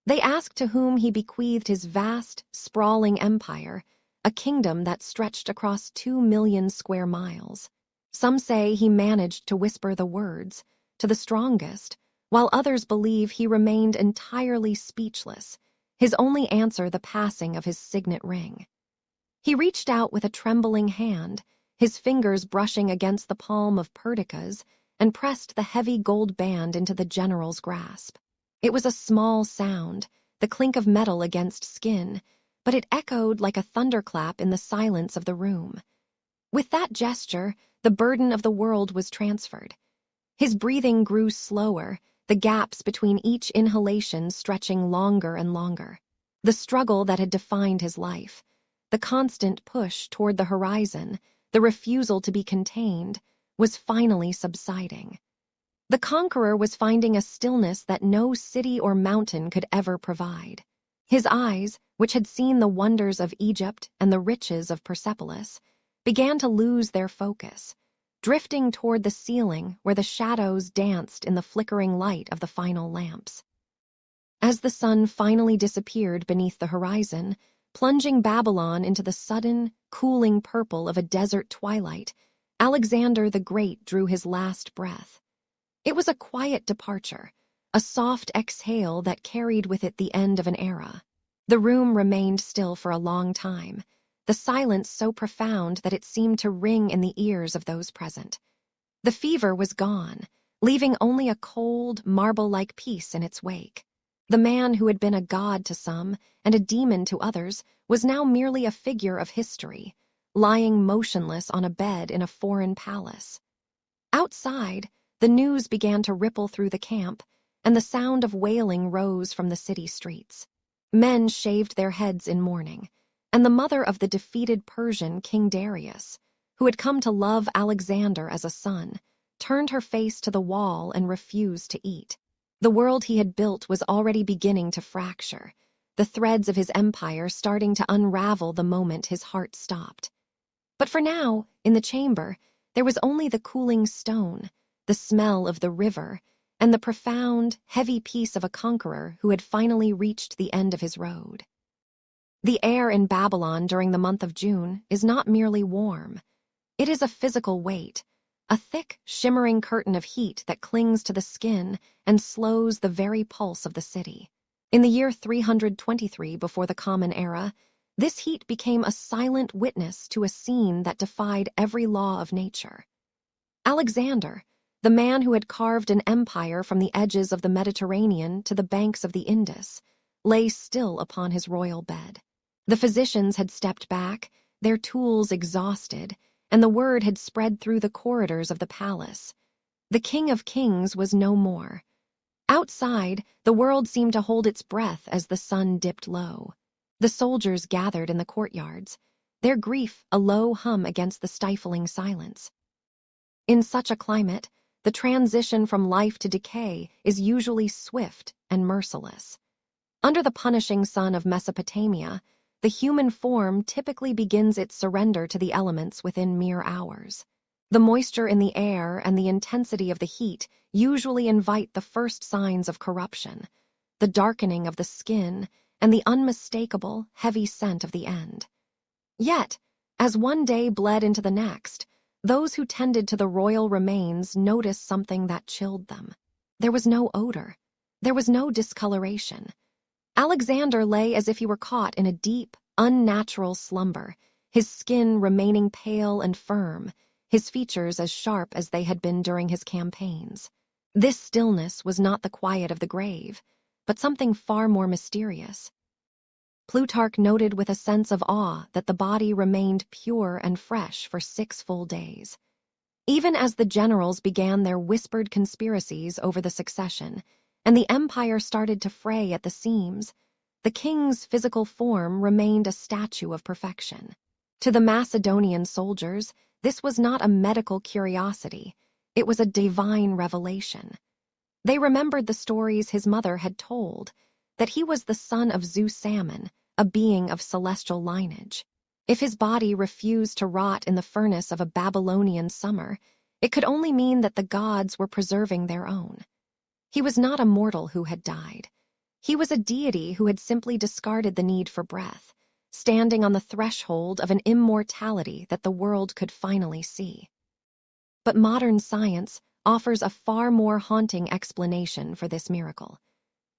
They asked to whom he bequeathed his vast, sprawling empire, a kingdom that stretched across 2 million square miles. Some say he managed to whisper the words to the strongest, while others believe he remained entirely speechless, his only answer the passing of his signet ring. He reached out with a trembling hand, his fingers brushing against the palm of Perdiccas, and pressed the heavy gold band into the general's grasp. It was a small sound, the clink of metal against skin, but it echoed like a thunderclap in the silence of the room. With that gesture, the burden of the world was transferred. His breathing grew slower, the gaps between each inhalation stretching longer and longer. The struggle that had defined his life, the constant push toward the horizon, the refusal to be contained, was finally subsiding. The conqueror was finding a stillness that no city or mountain could ever provide. His eyes, which had seen the wonders of Egypt and the riches of Persepolis, began to lose their focus, drifting toward the ceiling where the shadows danced in the flickering light of the final lamps. As the sun finally disappeared beneath the horizon, plunging Babylon into the sudden, cooling purple of a desert twilight, Alexander the Great drew his last breath. It was a quiet departure, a soft exhale that carried with it the end of an era. The room remained still for a long time, the silence so profound that it seemed to ring in the ears of those present. The fever was gone, leaving only a cold, marble-like peace in its wake. The man who had been a god to some and a demon to others was now merely a figure of history, lying motionless on a bed in a foreign palace. Outside, the news began to ripple through the camp, and the sound of wailing rose from the city streets. Men shaved their heads in mourning, and the mother of the defeated Persian King Darius, who had come to love Alexander as a son, turned her face to the wall and refused to eat. The world he had built was already beginning to fracture, the threads of his empire starting to unravel the moment his heart stopped. But for now, in the chamber, there was only the cooling stone, the smell of the river, and the profound, heavy peace of a conqueror who had finally reached the end of his road. The air in Babylon during the month of June is not merely warm. It is a physical weight, a thick, shimmering curtain of heat that clings to the skin and slows the very pulse of the city. In the year 323 before the Common Era, this heat became a silent witness to a scene that defied every law of nature. Alexander, the man who had carved an empire from the edges of the Mediterranean to the banks of the Indus, lay still upon his royal bed. The physicians had stepped back, their tools exhausted, and the word had spread through the corridors of the palace. The King of Kings was no more. Outside, the world seemed to hold its breath as the sun dipped low. The soldiers gathered in the courtyards, their grief a low hum against the stifling silence. In such a climate, the transition from life to decay is usually swift and merciless. Under the punishing sun of Mesopotamia, the human form typically begins its surrender to the elements within mere hours. The moisture in the air and the intensity of the heat usually invite the first signs of corruption, the darkening of the skin, and the unmistakable, heavy scent of the end. Yet, as one day bled into the next, those who tended to the royal remains noticed something that chilled them. There was no odor. There was no discoloration. Alexander lay as if he were caught in a deep, unnatural slumber, his skin remaining pale and firm, his features as sharp as they had been during his campaigns. This stillness was not the quiet of the grave, but something far more mysterious. Plutarch noted with a sense of awe that the body remained pure and fresh for 6 full days. Even as the generals began their whispered conspiracies over the succession, and the empire started to fray at the seams, the king's physical form remained a statue of perfection. To the Macedonian soldiers, this was not a medical curiosity, it was a divine revelation. They remembered the stories his mother had told, that he was the son of Zeus Salmon, a being of celestial lineage. If his body refused to rot in the furnace of a Babylonian summer, it could only mean that the gods were preserving their own. He was not a mortal who had died. He was a deity who had simply discarded the need for breath, standing on the threshold of an immortality that the world could finally see. But modern science offers a far more haunting explanation for this miracle.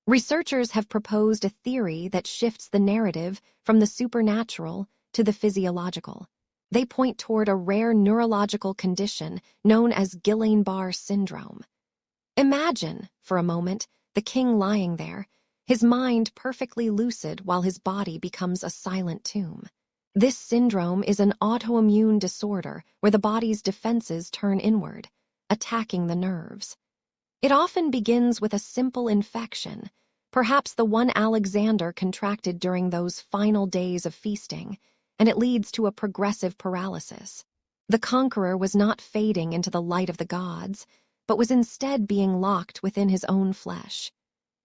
Researchers have proposed a theory that shifts the narrative from the supernatural to the physiological. They point toward a rare neurological condition known as Guillain-Barré syndrome. Imagine, for a moment, the king lying there, his mind perfectly lucid while his body becomes a silent tomb. This syndrome is an autoimmune disorder where the body's defenses turn inward, attacking the nerves. It often begins with a simple infection, perhaps the one Alexander contracted during those final days of feasting, and it leads to a progressive paralysis. The conqueror was not fading into the light of the gods, but was instead being locked within his own flesh.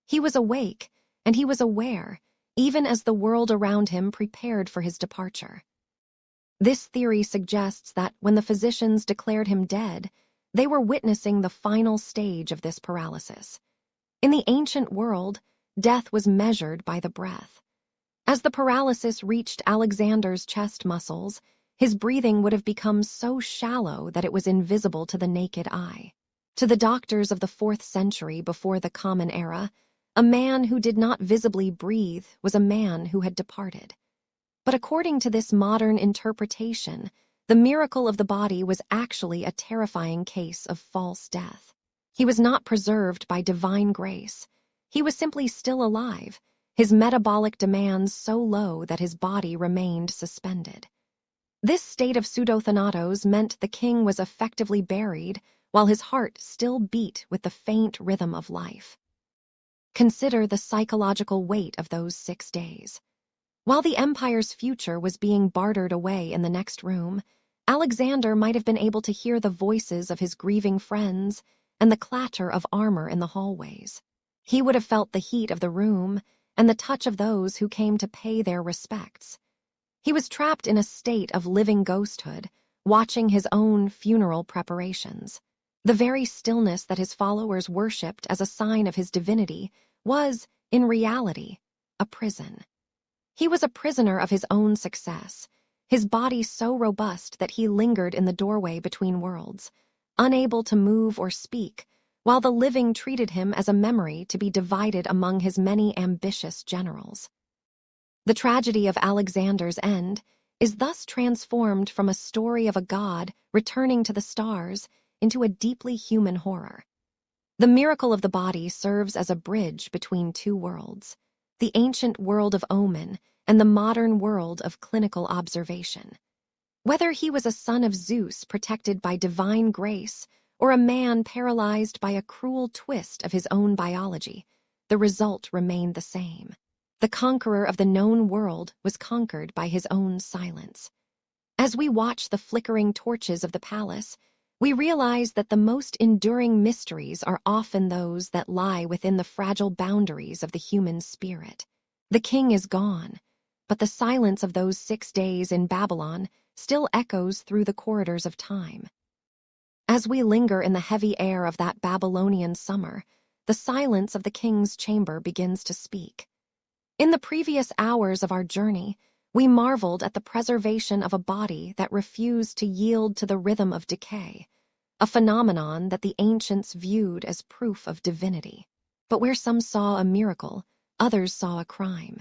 He was awake, and he was aware, even as the world around him prepared for his departure. This theory suggests that when the physicians declared him dead, they were witnessing the final stage of this paralysis. In the ancient world, death was measured by the breath. As the paralysis reached Alexander's chest muscles, his breathing would have become so shallow that it was invisible to the naked eye. To the doctors of the 4th century before the Common Era, a man who did not visibly breathe was a man who had departed. But according to this modern interpretation, the miracle of the body was actually a terrifying case of false death. He was not preserved by divine grace. He was simply still alive, his metabolic demands so low that his body remained suspended. This state of pseudo-thanatos meant the king was effectively buried while his heart still beat with the faint rhythm of life. Consider the psychological weight of those 6 days. While the empire's future was being bartered away in the next room, Alexander might have been able to hear the voices of his grieving friends and the clatter of armor in the hallways. He would have felt the heat of the room and the touch of those who came to pay their respects. He was trapped in a state of living ghosthood, watching his own funeral preparations. The very stillness that his followers worshipped as a sign of his divinity was, in reality, a prison. He was a prisoner of his own success, his body so robust that he lingered in the doorway between worlds, unable to move or speak, while the living treated him as a memory to be divided among his many ambitious generals. The tragedy of Alexander's end is thus transformed from a story of a god returning to the stars into a deeply human horror. The miracle of the body serves as a bridge between 2 worlds, the ancient world of omen and the modern world of clinical observation. Whether he was a son of Zeus protected by divine grace or a man paralyzed by a cruel twist of his own biology, the result remained the same. The conqueror of the known world was conquered by his own silence. As we watch the flickering torches of the palace, we realize that the most enduring mysteries are often those that lie within the fragile boundaries of the human spirit. The king is gone, but the silence of those 6 days in Babylon still echoes through the corridors of time. As we linger in the heavy air of that Babylonian summer, the silence of the king's chamber begins to speak. In the previous hours of our journey, we marveled at the preservation of a body that refused to yield to the rhythm of decay, a phenomenon that the ancients viewed as proof of divinity. But where some saw a miracle, others saw a crime.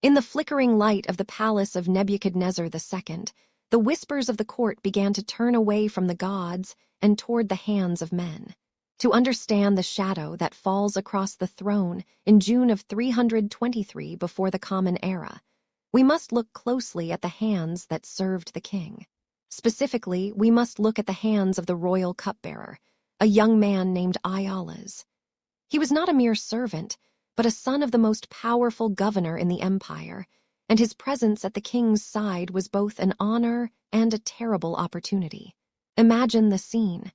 In the flickering light of the palace of Nebuchadnezzar II, the whispers of the court began to turn away from the gods and toward the hands of men. To understand the shadow that falls across the throne in June of 323 before the Common Era, we must look closely at the hands that served the king. Specifically, we must look at the hands of the royal cupbearer, a young man named Iolaus. He was not a mere servant, but a son of the most powerful governor in the empire, and his presence at the king's side was both an honor and a terrible opportunity. Imagine the scene.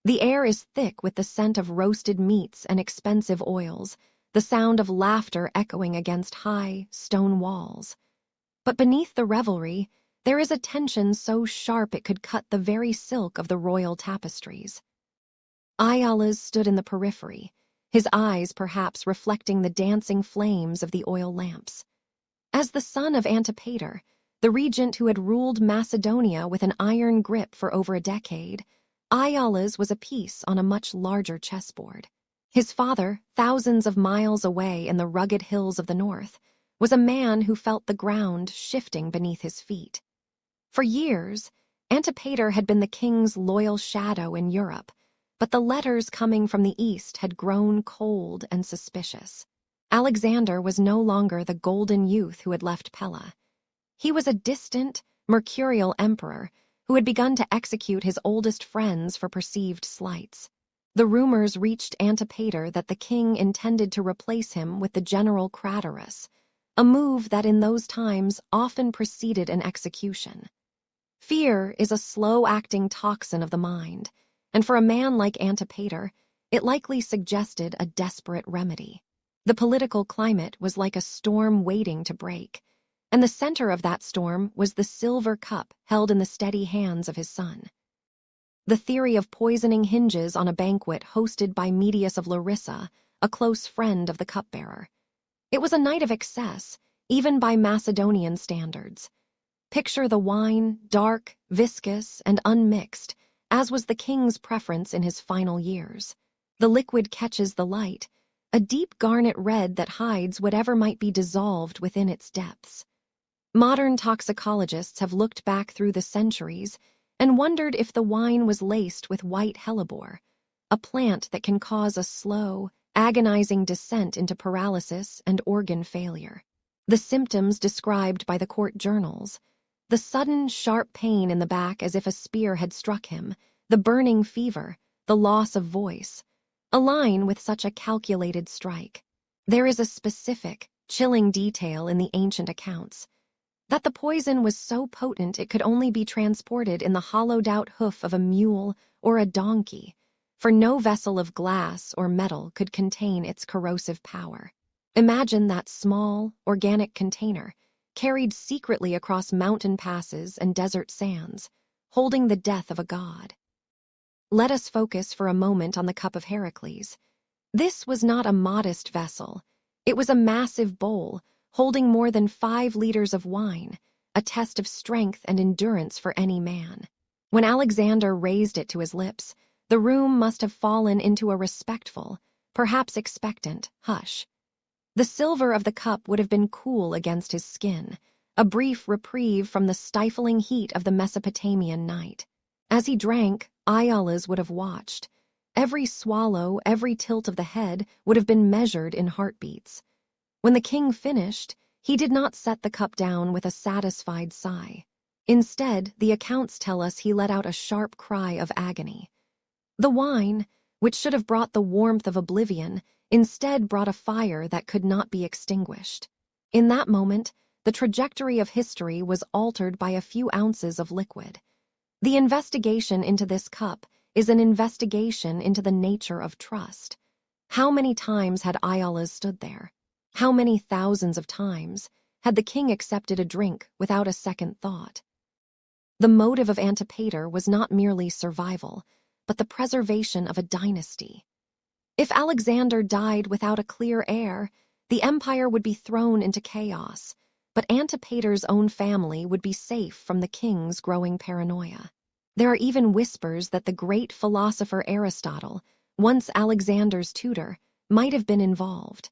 The air is thick with the scent of roasted meats and expensive oils, the sound of laughter echoing against high, stone walls. But beneath the revelry, there is a tension so sharp it could cut the very silk of the royal tapestries. Iolaus stood in the periphery, his eyes perhaps reflecting the dancing flames of the oil lamps. As the son of Antipater, the regent who had ruled Macedonia with an iron grip for over a decade, Iolaus was a piece on a much larger chessboard. His father, thousands of miles away in the rugged hills of the north, was a man who felt the ground shifting beneath his feet. For years, Antipater had been the king's loyal shadow in Europe, but the letters coming from the east had grown cold and suspicious. Alexander was no longer the golden youth who had left Pella. He was a distant, mercurial emperor who had begun to execute his oldest friends for perceived slights. The rumors reached Antipater that the king intended to replace him with the general Craterus, a move that in those times often preceded an execution. Fear is a slow-acting toxin of the mind, and for a man like Antipater, it likely suggested a desperate remedy. The political climate was like a storm waiting to break, and the center of that storm was the silver cup held in the steady hands of his son. The theory of poisoning hinges on a banquet hosted by Medius of Larissa, a close friend of the cupbearer. It was a night of excess, even by Macedonian standards. Picture the wine, dark, viscous, and unmixed, as was the king's preference in his final years. The liquid catches the light, a deep garnet red that hides whatever might be dissolved within its depths. Modern toxicologists have looked back through the centuries and wondered if the wine was laced with white hellebore, a plant that can cause a slow, agonizing descent into paralysis and organ failure. The symptoms described by the court journals, the sudden, sharp pain in the back as if a spear had struck him, the burning fever, the loss of voice, align with such a calculated strike. There is a specific, chilling detail in the ancient accounts, that the poison was so potent it could only be transported in the hollowed-out hoof of a mule or a donkey, for no vessel of glass or metal could contain its corrosive power. Imagine that small, organic container, carried secretly across mountain passes and desert sands, holding the death of a god. Let us focus for a moment on the cup of Heracles. This was not a modest vessel. It was a massive bowl, holding more than 5 liters of wine, a test of strength and endurance for any man. When Alexander raised it to his lips, the room must have fallen into a respectful, perhaps expectant, hush. The silver of the cup would have been cool against his skin, a brief reprieve from the stifling heat of the Mesopotamian night. As he drank, Iolaus would have watched. Every swallow, every tilt of the head would have been measured in heartbeats. When the king finished, he did not set the cup down with a satisfied sigh. Instead, the accounts tell us he let out a sharp cry of agony. The wine, which should have brought the warmth of oblivion, instead brought a fire that could not be extinguished. In that moment, the trajectory of history was altered by a few ounces of liquid. The investigation into this cup is an investigation into the nature of trust. How many times had Iolaus stood there? How many thousands of times had the king accepted a drink without a second thought? The motive of Antipater was not merely survival, but the preservation of a dynasty. If Alexander died without a clear heir, the empire would be thrown into chaos, but Antipater's own family would be safe from the king's growing paranoia. There are even whispers that the great philosopher Aristotle, once Alexander's tutor, might have been involved.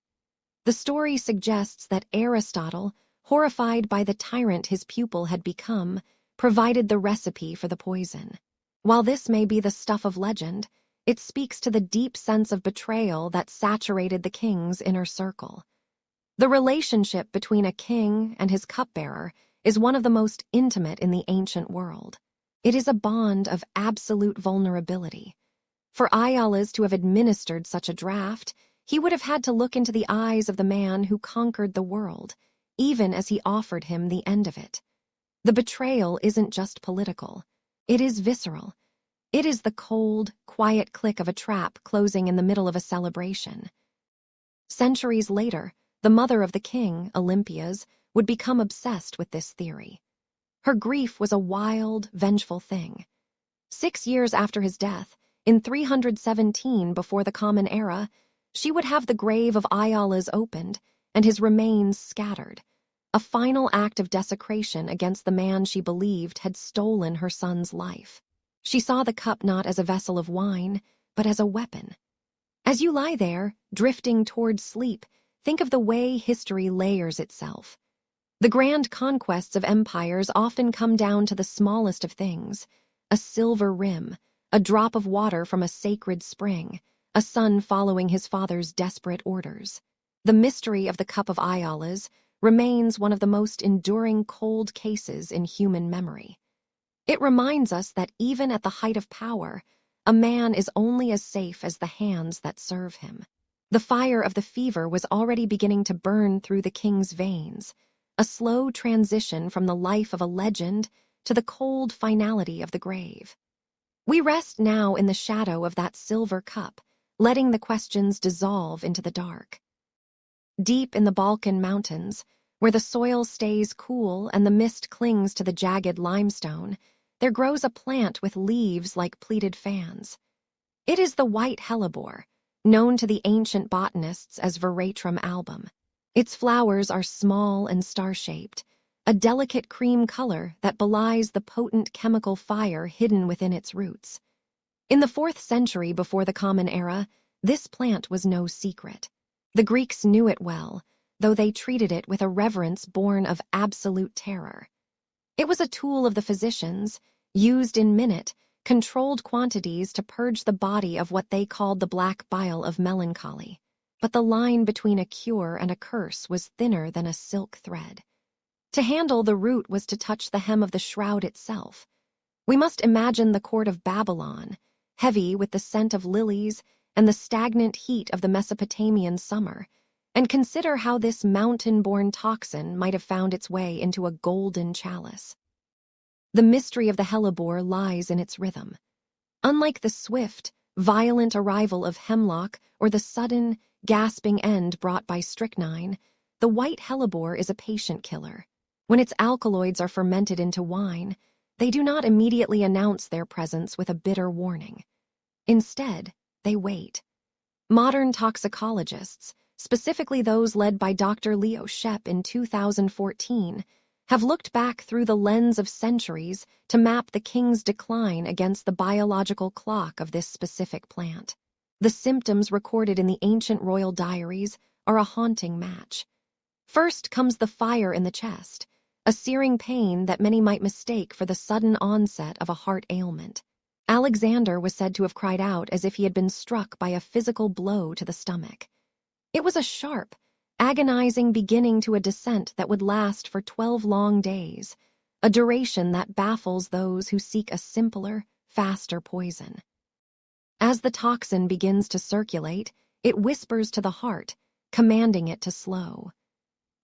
The story suggests that Aristotle, horrified by the tyrant his pupil had become, provided the recipe for the poison. While this may be the stuff of legend, It speaks to the deep sense of betrayal that saturated the king's inner circle. The relationship between a king and his cupbearer is one of the most intimate in the ancient world. It is a bond of absolute vulnerability. For Iolaus to have administered such a draft, he would have had to look into the eyes of the man who conquered the world, even as he offered him the end of it. The betrayal isn't just political. It is visceral. It is the cold, quiet click of a trap closing in the middle of a celebration. Centuries later, the mother of the king, Olympias, would become obsessed with this theory. Her grief was a wild, vengeful thing. 6 years after his death, in 317 before the Common Era, she would have the grave of Iolaus opened and his remains scattered, a final act of desecration against the man she believed had stolen her son's life. She saw the cup not as a vessel of wine, but as a weapon. As you lie there, drifting toward sleep, think of the way history layers itself. The grand conquests of empires often come down to the smallest of things: a silver rim, a drop of water from a sacred spring, a son following his father's desperate orders. The mystery of the Cup of Iolaus remains one of the most enduring cold cases in human memory. It reminds us that even at the height of power, a man is only as safe as the hands that serve him. The fire of the fever was already beginning to burn through the king's veins, a slow transition from the life of a legend to the cold finality of the grave. We rest now in the shadow of that silver cup, letting the questions dissolve into the dark. Deep in the Balkan Mountains, where the soil stays cool and the mist clings to the jagged limestone, there grows a plant with leaves like pleated fans. It is the white hellebore, known to the ancient botanists as Veratrum album. Its flowers are small and star-shaped, a delicate cream color that belies the potent chemical fire hidden within its roots. In the 4th century before the Common Era, this plant was no secret. The Greeks knew it well, though they treated it with a reverence born of absolute terror. It was a tool of the physicians, used in minute, controlled quantities to purge the body of what they called the black bile of melancholy. But the line between a cure and a curse was thinner than a silk thread. To handle the root was to touch the hem of the shroud itself. We must imagine the court of Babylon, heavy with the scent of lilies and the stagnant heat of the Mesopotamian summer, and consider how this mountain-born toxin might have found its way into a golden chalice. The mystery of the hellebore lies in its rhythm. Unlike the swift, violent arrival of hemlock or the sudden, gasping end brought by strychnine, the white hellebore is a patient killer. When its alkaloids are fermented into wine, they do not immediately announce their presence with a bitter warning. Instead, they wait. Modern toxicologists, specifically those led by Dr. Leo Shep in 2014, have looked back through the lens of centuries to map the king's decline against the biological clock of this specific plant. The symptoms recorded in the ancient royal diaries are a haunting match. First comes the fire in the chest, a searing pain that many might mistake for the sudden onset of a heart ailment. Alexander was said to have cried out as if he had been struck by a physical blow to the stomach. It was a sharp, agonizing beginning to a descent that would last for 12 long days, a duration that baffles those who seek a simpler, faster poison. As the toxin begins to circulate, it whispers to the heart, commanding it to slow.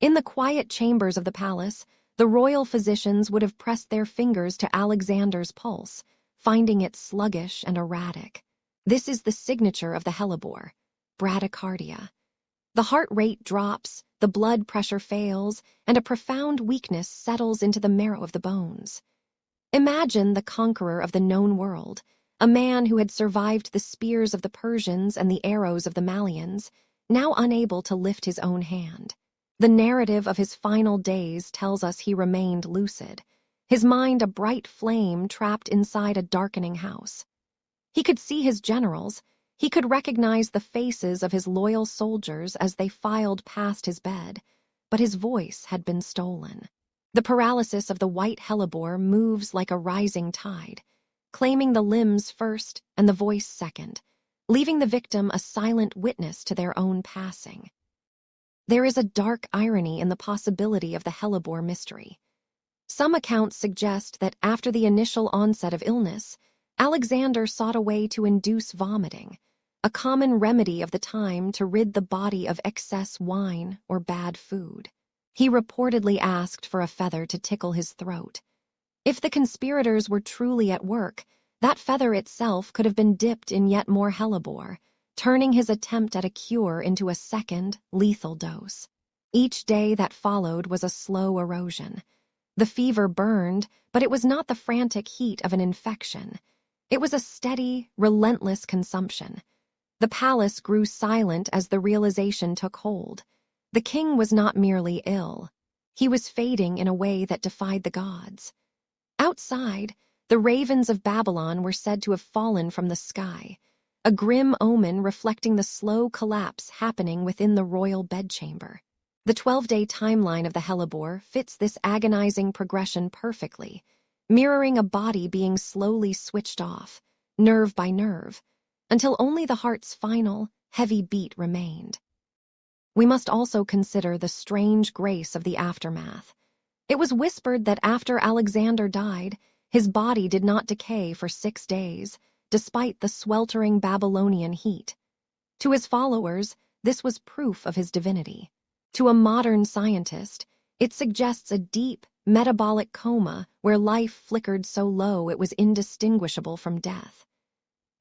In the quiet chambers of the palace, the royal physicians would have pressed their fingers to Alexander's pulse, finding it sluggish and erratic. This is the signature of the hellebore, bradycardia. The heart rate drops, the blood pressure fails, and a profound weakness settles into the marrow of the bones. Imagine the conqueror of the known world, a man who had survived the spears of the Persians and the arrows of the Malians, now unable to lift his own hand. The narrative of his final days tells us he remained lucid, his mind a bright flame trapped inside a darkening house. He could see his generals. He could recognize the faces of his loyal soldiers as they filed past his bed, but his voice had been stolen. The paralysis of the white hellebore moves like a rising tide, claiming the limbs first and the voice second, leaving the victim a silent witness to their own passing. There is a dark irony in the possibility of the hellebore mystery. Some accounts suggest that after the initial onset of illness, Alexander sought a way to induce vomiting, a common remedy of the time to rid the body of excess wine or bad food. He reportedly asked for a feather to tickle his throat. If the conspirators were truly at work, that feather itself could have been dipped in yet more hellebore, turning his attempt at a cure into a second, lethal dose. Each day that followed was a slow erosion. The fever burned, but it was not the frantic heat of an infection. It was a steady, relentless consumption. The palace grew silent as the realization took hold. The king was not merely ill. He was fading in a way that defied the gods. Outside, the ravens of Babylon were said to have fallen from the sky, a grim omen reflecting the slow collapse happening within the royal bedchamber. The 12-day timeline of the hellebore fits this agonizing progression perfectly, mirroring a body being slowly switched off, nerve by nerve, until only the heart's final, heavy beat remained. We must also consider the strange grace of the aftermath. It was whispered that after Alexander died, his body did not decay for 6 days, despite the sweltering Babylonian heat. To his followers, this was proof of his divinity. To a modern scientist, it suggests a deep, metabolic coma where life flickered so low it was indistinguishable from death.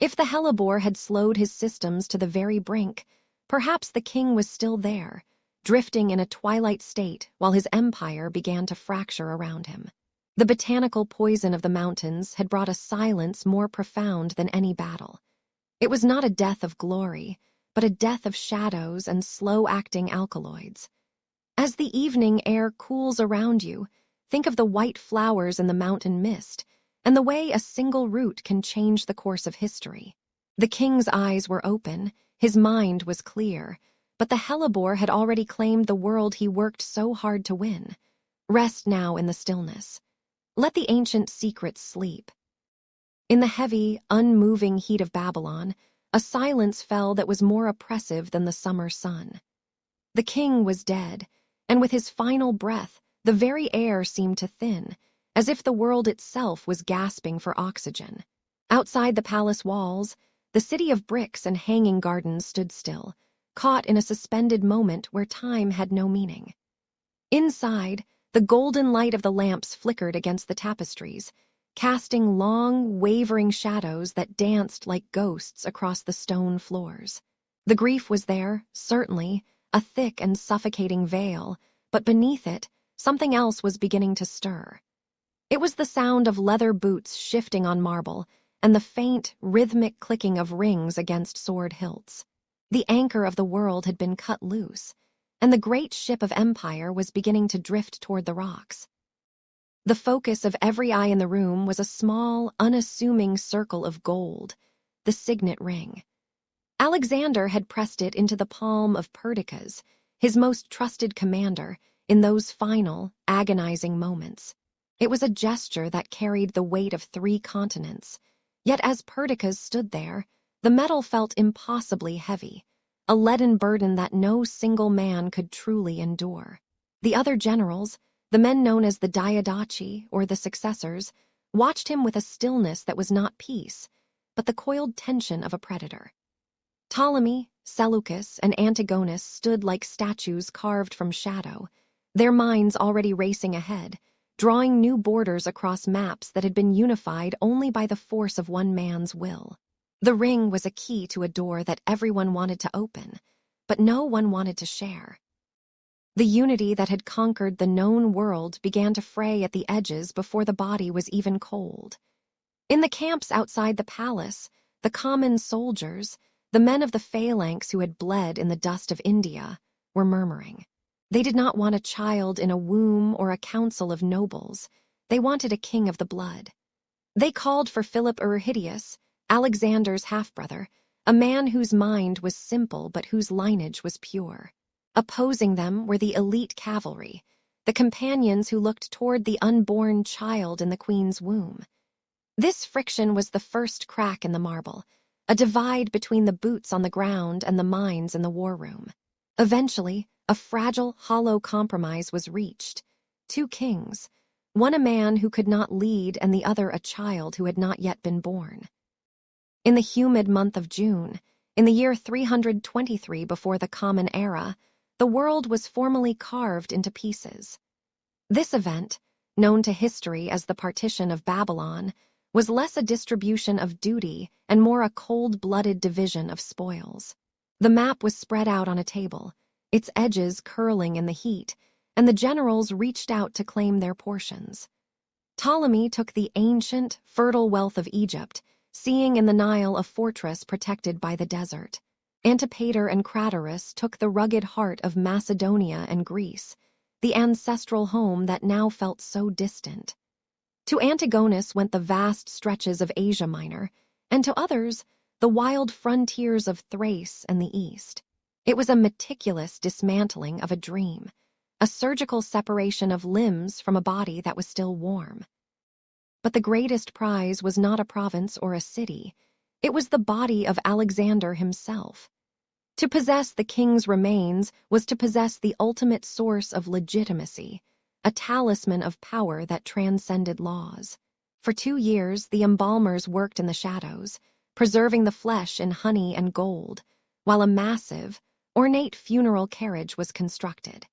If the hellebore had slowed his systems to the very brink, perhaps the king was still there, drifting in a twilight state while his empire began to fracture around him. The botanical poison of the mountains had brought a silence more profound than any battle. It was not a death of glory, but a death of shadows and slow-acting alkaloids. As the evening air cools around you, think of the white flowers in the mountain mist and the way a single root can change the course of history. The king's eyes were open, his mind was clear, but the hellebore had already claimed the world he worked so hard to win. Rest now in the stillness. Let the ancient secrets sleep. In the heavy, unmoving heat of Babylon, a silence fell that was more oppressive than the summer sun. The king was dead, and with his final breath, the very air seemed to thin, as if the world itself was gasping for oxygen. Outside the palace walls, the city of bricks and hanging gardens stood still, caught in a suspended moment where time had no meaning. Inside, the golden light of the lamps flickered against the tapestries, casting long, wavering shadows that danced like ghosts across the stone floors. The grief was there, certainly, a thick and suffocating veil, but beneath it, something else was beginning to stir. It was the sound of leather boots shifting on marble and the faint, rhythmic clicking of rings against sword hilts. The anchor of the world had been cut loose, and the great ship of empire was beginning to drift toward the rocks. The focus of every eye in the room was a small, unassuming circle of gold, the signet ring. Alexander had pressed it into the palm of Perdiccas, his most trusted commander, in those final, agonizing moments. It was a gesture that carried the weight of 3 continents. Yet as Perdiccas stood there, the metal felt impossibly heavy, a leaden burden that no single man could truly endure. The other generals, the men known as the Diadochi, or the successors, watched him with a stillness that was not peace, but the coiled tension of a predator. Ptolemy, Seleucus, and Antigonus stood like statues carved from shadow, their minds already racing ahead, drawing new borders across maps that had been unified only by the force of one man's will. The ring was a key to a door that everyone wanted to open, but no one wanted to share. The unity that had conquered the known world began to fray at the edges before the body was even cold. In the camps outside the palace, the common soldiers, the men of the phalanx who had bled in the dust of India, were murmuring. They did not want a child in a womb or a council of nobles. They wanted a king of the blood. They called for Philip Euryhidius, Alexander's half-brother, a man whose mind was simple but whose lineage was pure. Opposing them were the elite cavalry, the companions who looked toward the unborn child in the queen's womb. This friction was the first crack in the marble, a divide between the boots on the ground and the minds in the war room. Eventually, a fragile, hollow compromise was reached. Two kings, one a man who could not lead and the other a child who had not yet been born. In the humid month of June, in the year 323 before the Common Era, the world was formally carved into pieces. This event, known to history as the Partition of Babylon, was less a distribution of duty and more a cold-blooded division of spoils. The map was spread out on a table, its edges curling in the heat, and the generals reached out to claim their portions. Ptolemy took the ancient, fertile wealth of Egypt, seeing in the Nile a fortress protected by the desert. Antipater and Craterus took the rugged heart of Macedonia and Greece, the ancestral home that now felt so distant. To Antigonus went the vast stretches of Asia Minor, and to others, the wild frontiers of Thrace and the East. It was a meticulous dismantling of a dream, a surgical separation of limbs from a body that was still warm. But the greatest prize was not a province or a city. It was the body of Alexander himself. To possess the king's remains was to possess the ultimate source of legitimacy, a talisman of power that transcended laws. For 2 years, the embalmers worked in the shadows, preserving the flesh in honey and gold, while a massive, ornate funeral carriage was constructed.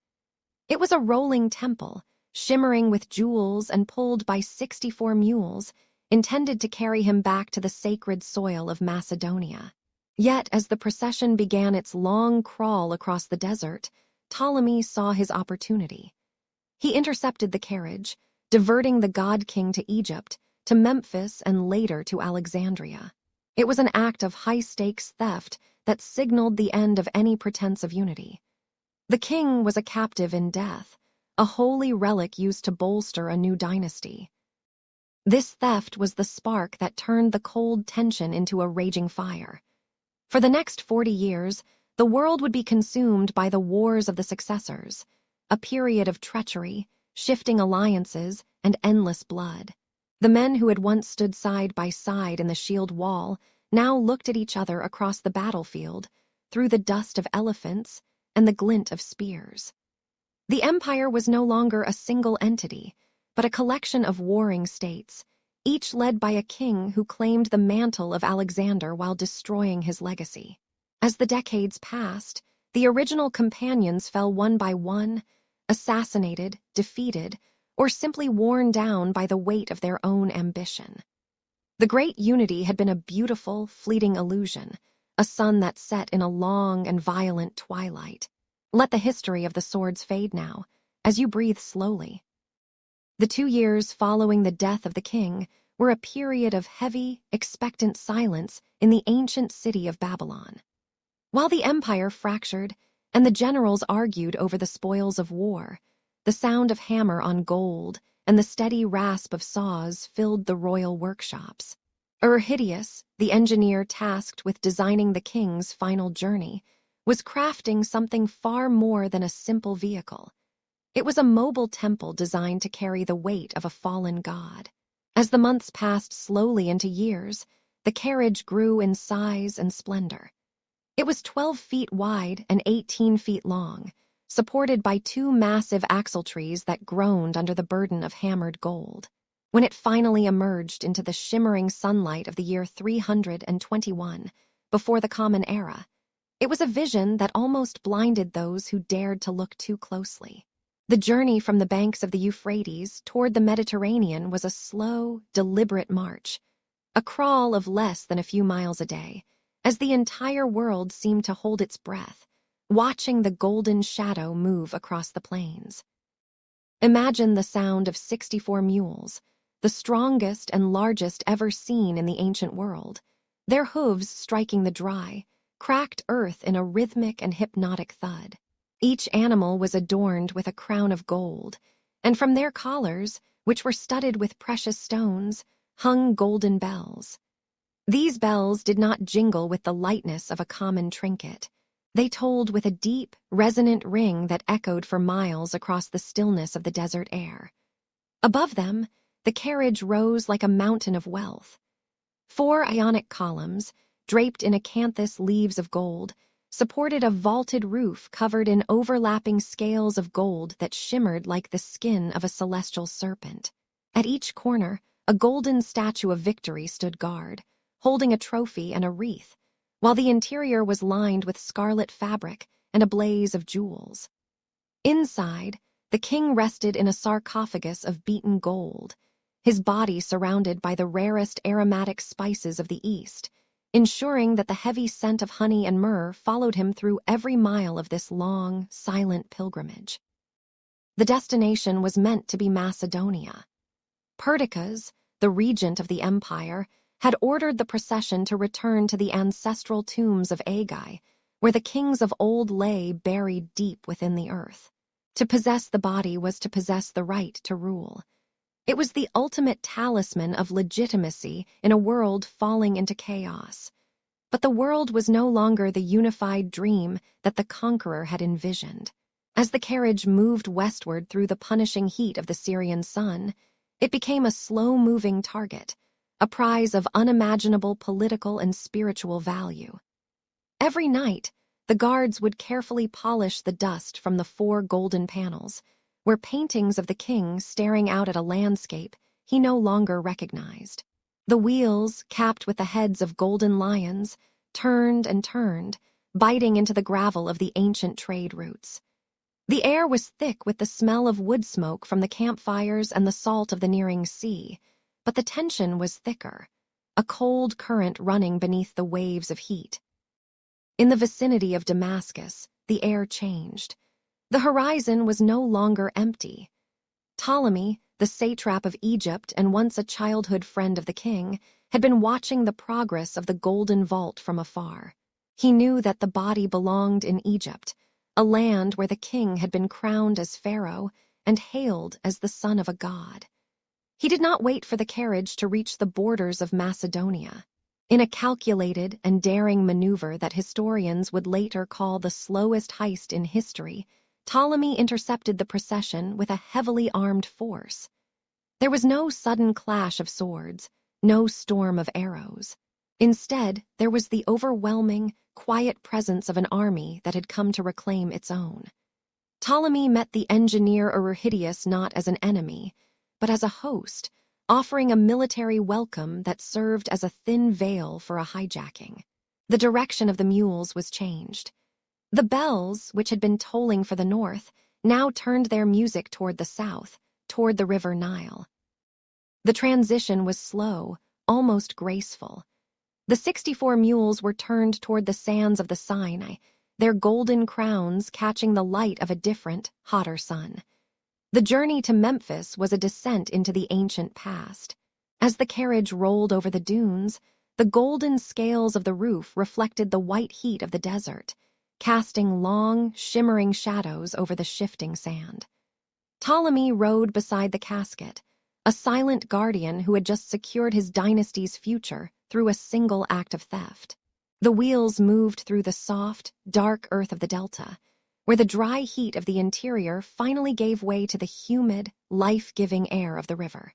It was a rolling temple, shimmering with jewels and pulled by 64 mules, intended to carry him back to the sacred soil of Macedonia. Yet, as the procession began its long crawl across the desert, Ptolemy saw his opportunity. He intercepted the carriage, diverting the god-king to Egypt, to Memphis and later to Alexandria. It was an act of high-stakes theft that signaled the end of any pretense of unity. The king was a captive in death, a holy relic used to bolster a new dynasty. This theft was the spark that turned the cold tension into a raging fire. For the next 40 years, the world would be consumed by the wars of the successors, a period of treachery, shifting alliances, and endless blood. The men who had once stood side by side in the shield wall now looked at each other across the battlefield, through the dust of elephants and the glint of spears. The empire was no longer a single entity, but a collection of warring states, each led by a king who claimed the mantle of Alexander while destroying his legacy. As the decades passed, the original companions fell one by one, assassinated, defeated, or simply worn down by the weight of their own ambition. The Great Unity had been a beautiful, fleeting illusion, a sun that set in a long and violent twilight. Let the history of the swords fade now, as you breathe slowly. The 2 years following the death of the king were a period of heavy, expectant silence in the ancient city of Babylon. While the empire fractured and the generals argued over the spoils of war, the sound of hammer on gold and the steady rasp of saws filled the royal workshops. Hideous, the engineer tasked with designing the king's final journey, was crafting something far more than a simple vehicle. It was a mobile temple designed to carry the weight of a fallen god. As the months passed slowly into years, the carriage grew in size and splendor. It was 12 feet wide and 18 feet long, supported by 2 massive axletrees that groaned under the burden of hammered gold. When it finally emerged into the shimmering sunlight of the year 321, before the Common Era, it was a vision that almost blinded those who dared to look too closely. The journey from the banks of the Euphrates toward the Mediterranean was a slow, deliberate march, a crawl of less than a few miles a day, as the entire world seemed to hold its breath, watching the golden shadow move across the plains. Imagine the sound of 64 mules, the strongest and largest ever seen in the ancient world, their hooves striking the dry, cracked earth in a rhythmic and hypnotic thud. Each animal was adorned with a crown of gold, and from their collars, which were studded with precious stones, hung golden bells. These bells did not jingle with the lightness of a common trinket. They tolled with a deep, resonant ring that echoed for miles across the stillness of the desert air. Above them, the carriage rose like a mountain of wealth. 4 Ionic columns, draped in acanthus leaves of gold, supported a vaulted roof covered in overlapping scales of gold that shimmered like the skin of a celestial serpent. At each corner, a golden statue of victory stood guard, holding a trophy and a wreath, while the interior was lined with scarlet fabric and a blaze of jewels. Inside, the king rested in a sarcophagus of beaten gold, his body surrounded by the rarest aromatic spices of the East, ensuring that the heavy scent of honey and myrrh followed him through every mile of this long, silent pilgrimage. The destination was meant to be Macedonia. Perdiccas, the regent of the empire, had ordered the procession to return to the ancestral tombs of Agai, where the kings of old lay buried deep within the earth. To possess the body was to possess the right to rule. It was the ultimate talisman of legitimacy in a world falling into chaos. But the world was no longer the unified dream that the conqueror had envisioned. As the carriage moved westward through the punishing heat of the Syrian sun, it became a slow-moving target, a prize of unimaginable political and spiritual value. Every night, the guards would carefully polish the dust from the 4 golden panels, where paintings of the king staring out at a landscape he no longer recognized. The wheels, capped with the heads of golden lions, turned and turned, biting into the gravel of the ancient trade routes. The air was thick with the smell of wood smoke from the campfires and the salt of the nearing sea, but the tension was thicker, a cold current running beneath the waves of heat. In the vicinity of Damascus, the air changed. The horizon was no longer empty. Ptolemy, the satrap of Egypt and once a childhood friend of the king, had been watching the progress of the golden vault from afar. He knew that the body belonged in Egypt, a land where the king had been crowned as pharaoh and hailed as the son of a god. He did not wait for the carriage to reach the borders of Macedonia. In a calculated and daring maneuver that historians would later call the slowest heist in history, Ptolemy intercepted the procession with a heavily armed force. There was no sudden clash of swords, no storm of arrows. Instead, there was the overwhelming, quiet presence of an army that had come to reclaim its own. Ptolemy met the engineer Euryhidius not as an enemy, but as a host, offering a military welcome that served as a thin veil for a hijacking. The direction of the mules was changed. The bells, which had been tolling for the north, now turned their music toward the south, toward the river Nile. The transition was slow, almost graceful. The 64 mules were turned toward the sands of the Sinai, their golden crowns catching the light of a different, hotter sun. The journey to Memphis was a descent into the ancient past. As the carriage rolled over the dunes, the golden scales of the roof reflected the white heat of the desert, casting long, shimmering shadows over the shifting sand. Ptolemy rode beside the casket, a silent guardian who had just secured his dynasty's future through a single act of theft. The wheels moved through the soft, dark earth of the delta, where the dry heat of the interior finally gave way to the humid, life-giving air of the river.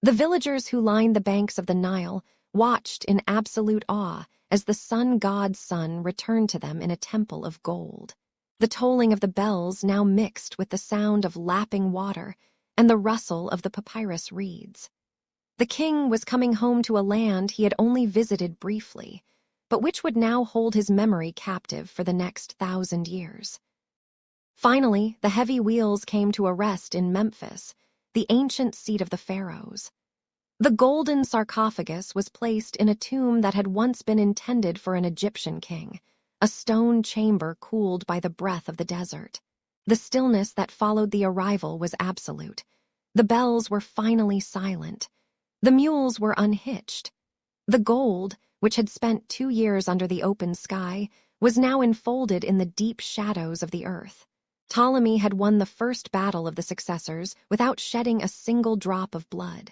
The villagers who lined the banks of the Nile watched in absolute awe as the sun god's son returned to them in a temple of gold. The tolling of the bells now mixed with the sound of lapping water and the rustle of the papyrus reeds. The king was coming home to a land he had only visited briefly, but which would now hold his memory captive for the next 1,000 years. Finally, the heavy wheels came to a rest in Memphis, the ancient seat of the pharaohs. The golden sarcophagus was placed in a tomb that had once been intended for an Egyptian king, a stone chamber cooled by the breath of the desert. The stillness that followed the arrival was absolute. The bells were finally silent. The mules were unhitched. The gold, which had spent 2 years under the open sky, was now enfolded in the deep shadows of the earth. Ptolemy had won the first battle of the successors without shedding a single drop of blood.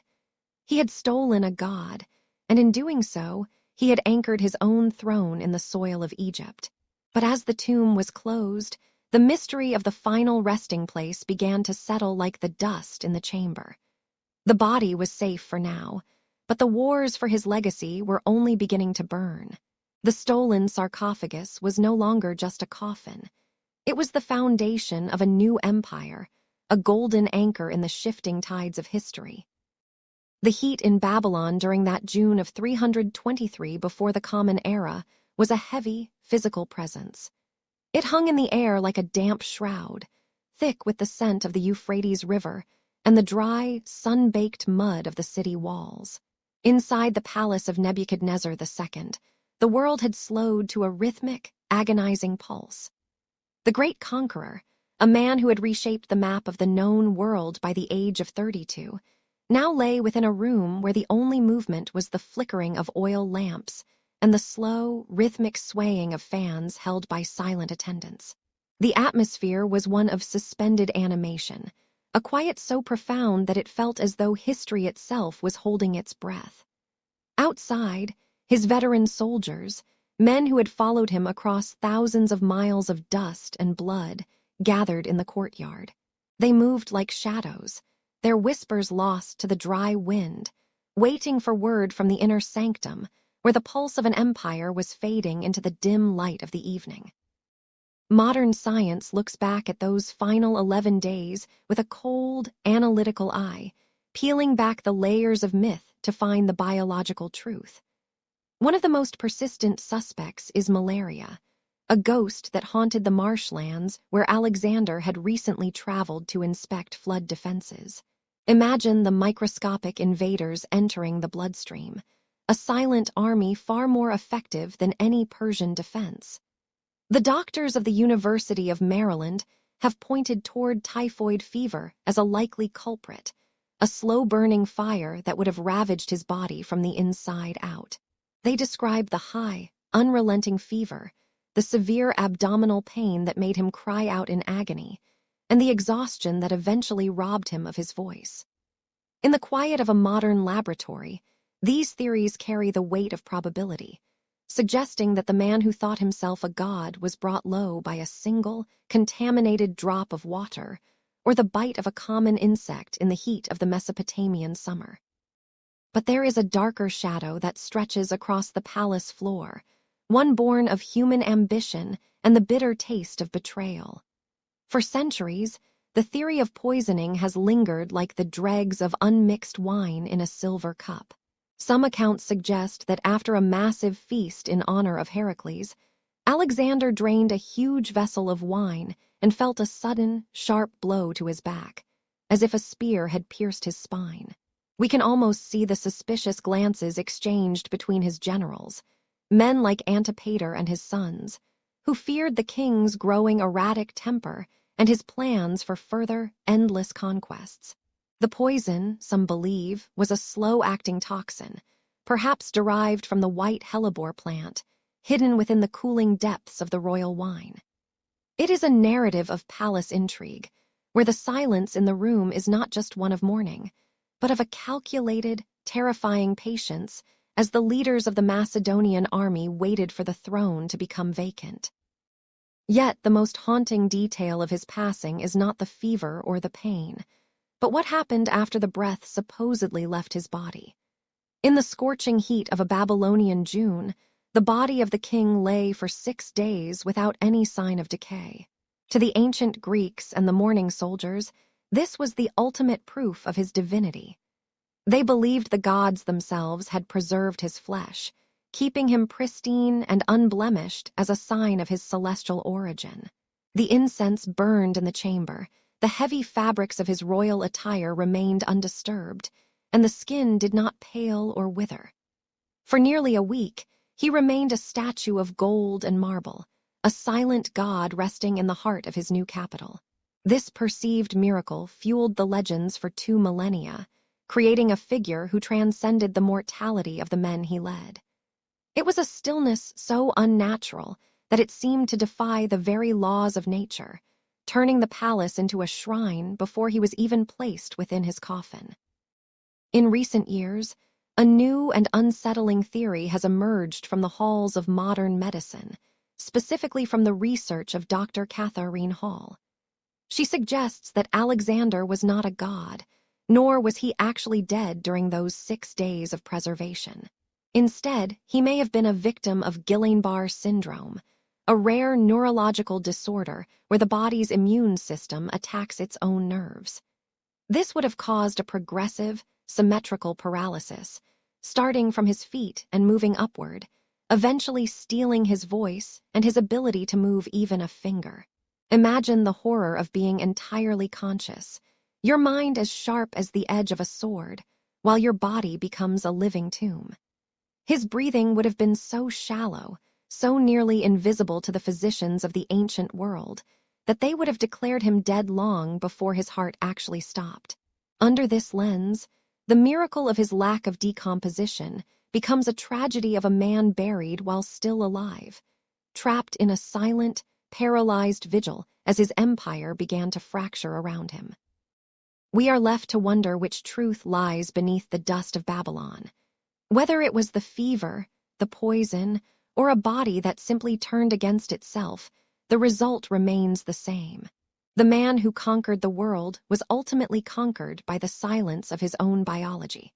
He had stolen a god, and in doing so, he had anchored his own throne in the soil of Egypt. But as the tomb was closed, the mystery of the final resting place began to settle like the dust in the chamber. The body was safe for now, but the wars for his legacy were only beginning to burn. The stolen sarcophagus was no longer just a coffin. It was the foundation of a new empire, a golden anchor in the shifting tides of history. The heat in Babylon during that June of 323 before the Common Era was a heavy, physical presence. It hung in the air like a damp shroud, thick with the scent of the Euphrates River and the dry, sun-baked mud of the city walls. Inside the palace of Nebuchadnezzar II, the world had slowed to a rhythmic, agonizing pulse. The great conqueror, a man who had reshaped the map of the known world by the age of 32, now lay within a room where the only movement was the flickering of oil lamps and the slow, rhythmic swaying of fans held by silent attendants. The atmosphere was one of suspended animation, a quiet so profound that it felt as though history itself was holding its breath. Outside, his veteran soldiers, men who had followed him across thousands of miles of dust and blood, gathered in the courtyard. They moved like shadows, their whispers lost to the dry wind, waiting for word from the inner sanctum, where the pulse of an empire was fading into the dim light of the evening. Modern science looks back at those final 11 days with a cold, analytical eye, peeling back the layers of myth to find the biological truth. One of the most persistent suspects is malaria, a ghost that haunted the marshlands where Alexander had recently traveled to inspect flood defenses. Imagine the microscopic invaders entering the bloodstream, a silent army far more effective than any Persian defense. The doctors of the University of Maryland have pointed toward typhoid fever as a likely culprit, a slow-burning fire that would have ravaged his body from the inside out. They describe the high, unrelenting fever, the severe abdominal pain that made him cry out in agony, and the exhaustion that eventually robbed him of his voice. In the quiet of a modern laboratory, these theories carry the weight of probability, suggesting that the man who thought himself a god was brought low by a single, contaminated drop of water, or the bite of a common insect in the heat of the Mesopotamian summer. But there is a darker shadow that stretches across the palace floor, one born of human ambition and the bitter taste of betrayal. For centuries, the theory of poisoning has lingered like the dregs of unmixed wine in a silver cup. Some accounts suggest that after a massive feast in honor of Heracles, Alexander drained a huge vessel of wine and felt a sudden, sharp blow to his back, as if a spear had pierced his spine. We can almost see the suspicious glances exchanged between his generals, men like Antipater and his sons, who feared the king's growing erratic temper and his plans for further, endless conquests. The poison, some believe, was a slow-acting toxin, perhaps derived from the white hellebore plant, hidden within the cooling depths of the royal wine. It is a narrative of palace intrigue, where the silence in the room is not just one of mourning, but of a calculated, terrifying patience as the leaders of the Macedonian army waited for the throne to become vacant. Yet the most haunting detail of his passing is not the fever or the pain, but what happened after the breath supposedly left his body. In the scorching heat of a Babylonian June, the body of the king lay for 6 days without any sign of decay. To the ancient Greeks and the mourning soldiers, this was the ultimate proof of his divinity. They believed the gods themselves had preserved his flesh, keeping him pristine and unblemished as a sign of his celestial origin. The incense burned in the chamber, the heavy fabrics of his royal attire remained undisturbed, and the skin did not pale or wither. For nearly a week, he remained a statue of gold and marble, a silent god resting in the heart of his new capital. This perceived miracle fueled the legends for 2 millennia, creating a figure who transcended the mortality of the men he led. It was a stillness so unnatural that it seemed to defy the very laws of nature, turning the palace into a shrine before he was even placed within his coffin. In recent years, a new and unsettling theory has emerged from the halls of modern medicine, specifically from the research of Dr. Katharine Hall. She suggests that Alexander was not a god, nor was he actually dead during those 6 days of preservation. Instead, he may have been a victim of Guillain-Barré syndrome, a rare neurological disorder where the body's immune system attacks its own nerves. This would have caused a progressive, symmetrical paralysis, starting from his feet and moving upward, eventually stealing his voice and his ability to move even a finger. Imagine the horror of being entirely conscious, your mind as sharp as the edge of a sword, while your body becomes a living tomb. His breathing would have been so shallow, so nearly invisible to the physicians of the ancient world, that they would have declared him dead long before his heart actually stopped. Under this lens, the miracle of his lack of decomposition becomes a tragedy of a man buried while still alive, trapped in a silent, paralyzed vigil as his empire began to fracture around him. We are left to wonder which truth lies beneath the dust of Babylon. Whether it was the fever, the poison, or a body that simply turned against itself, the result remains the same. The man who conquered the world was ultimately conquered by the silence of his own biology.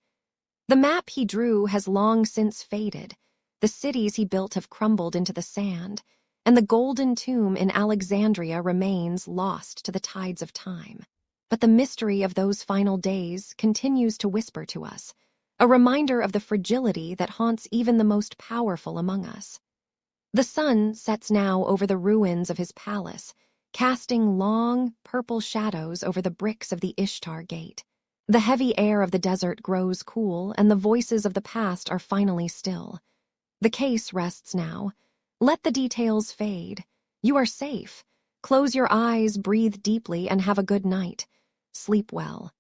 The map he drew has long since faded, the cities he built have crumbled into the sand, and the golden tomb in Alexandria remains lost to the tides of time. But the mystery of those final days continues to whisper to us, a reminder of the fragility that haunts even the most powerful among us. The sun sets now over the ruins of his palace, casting long, purple shadows over the bricks of the Ishtar Gate. The heavy air of the desert grows cool, and the voices of the past are finally still. The case rests now. Let the details fade. You are safe. Close your eyes, breathe deeply, and have a good night. Sleep well.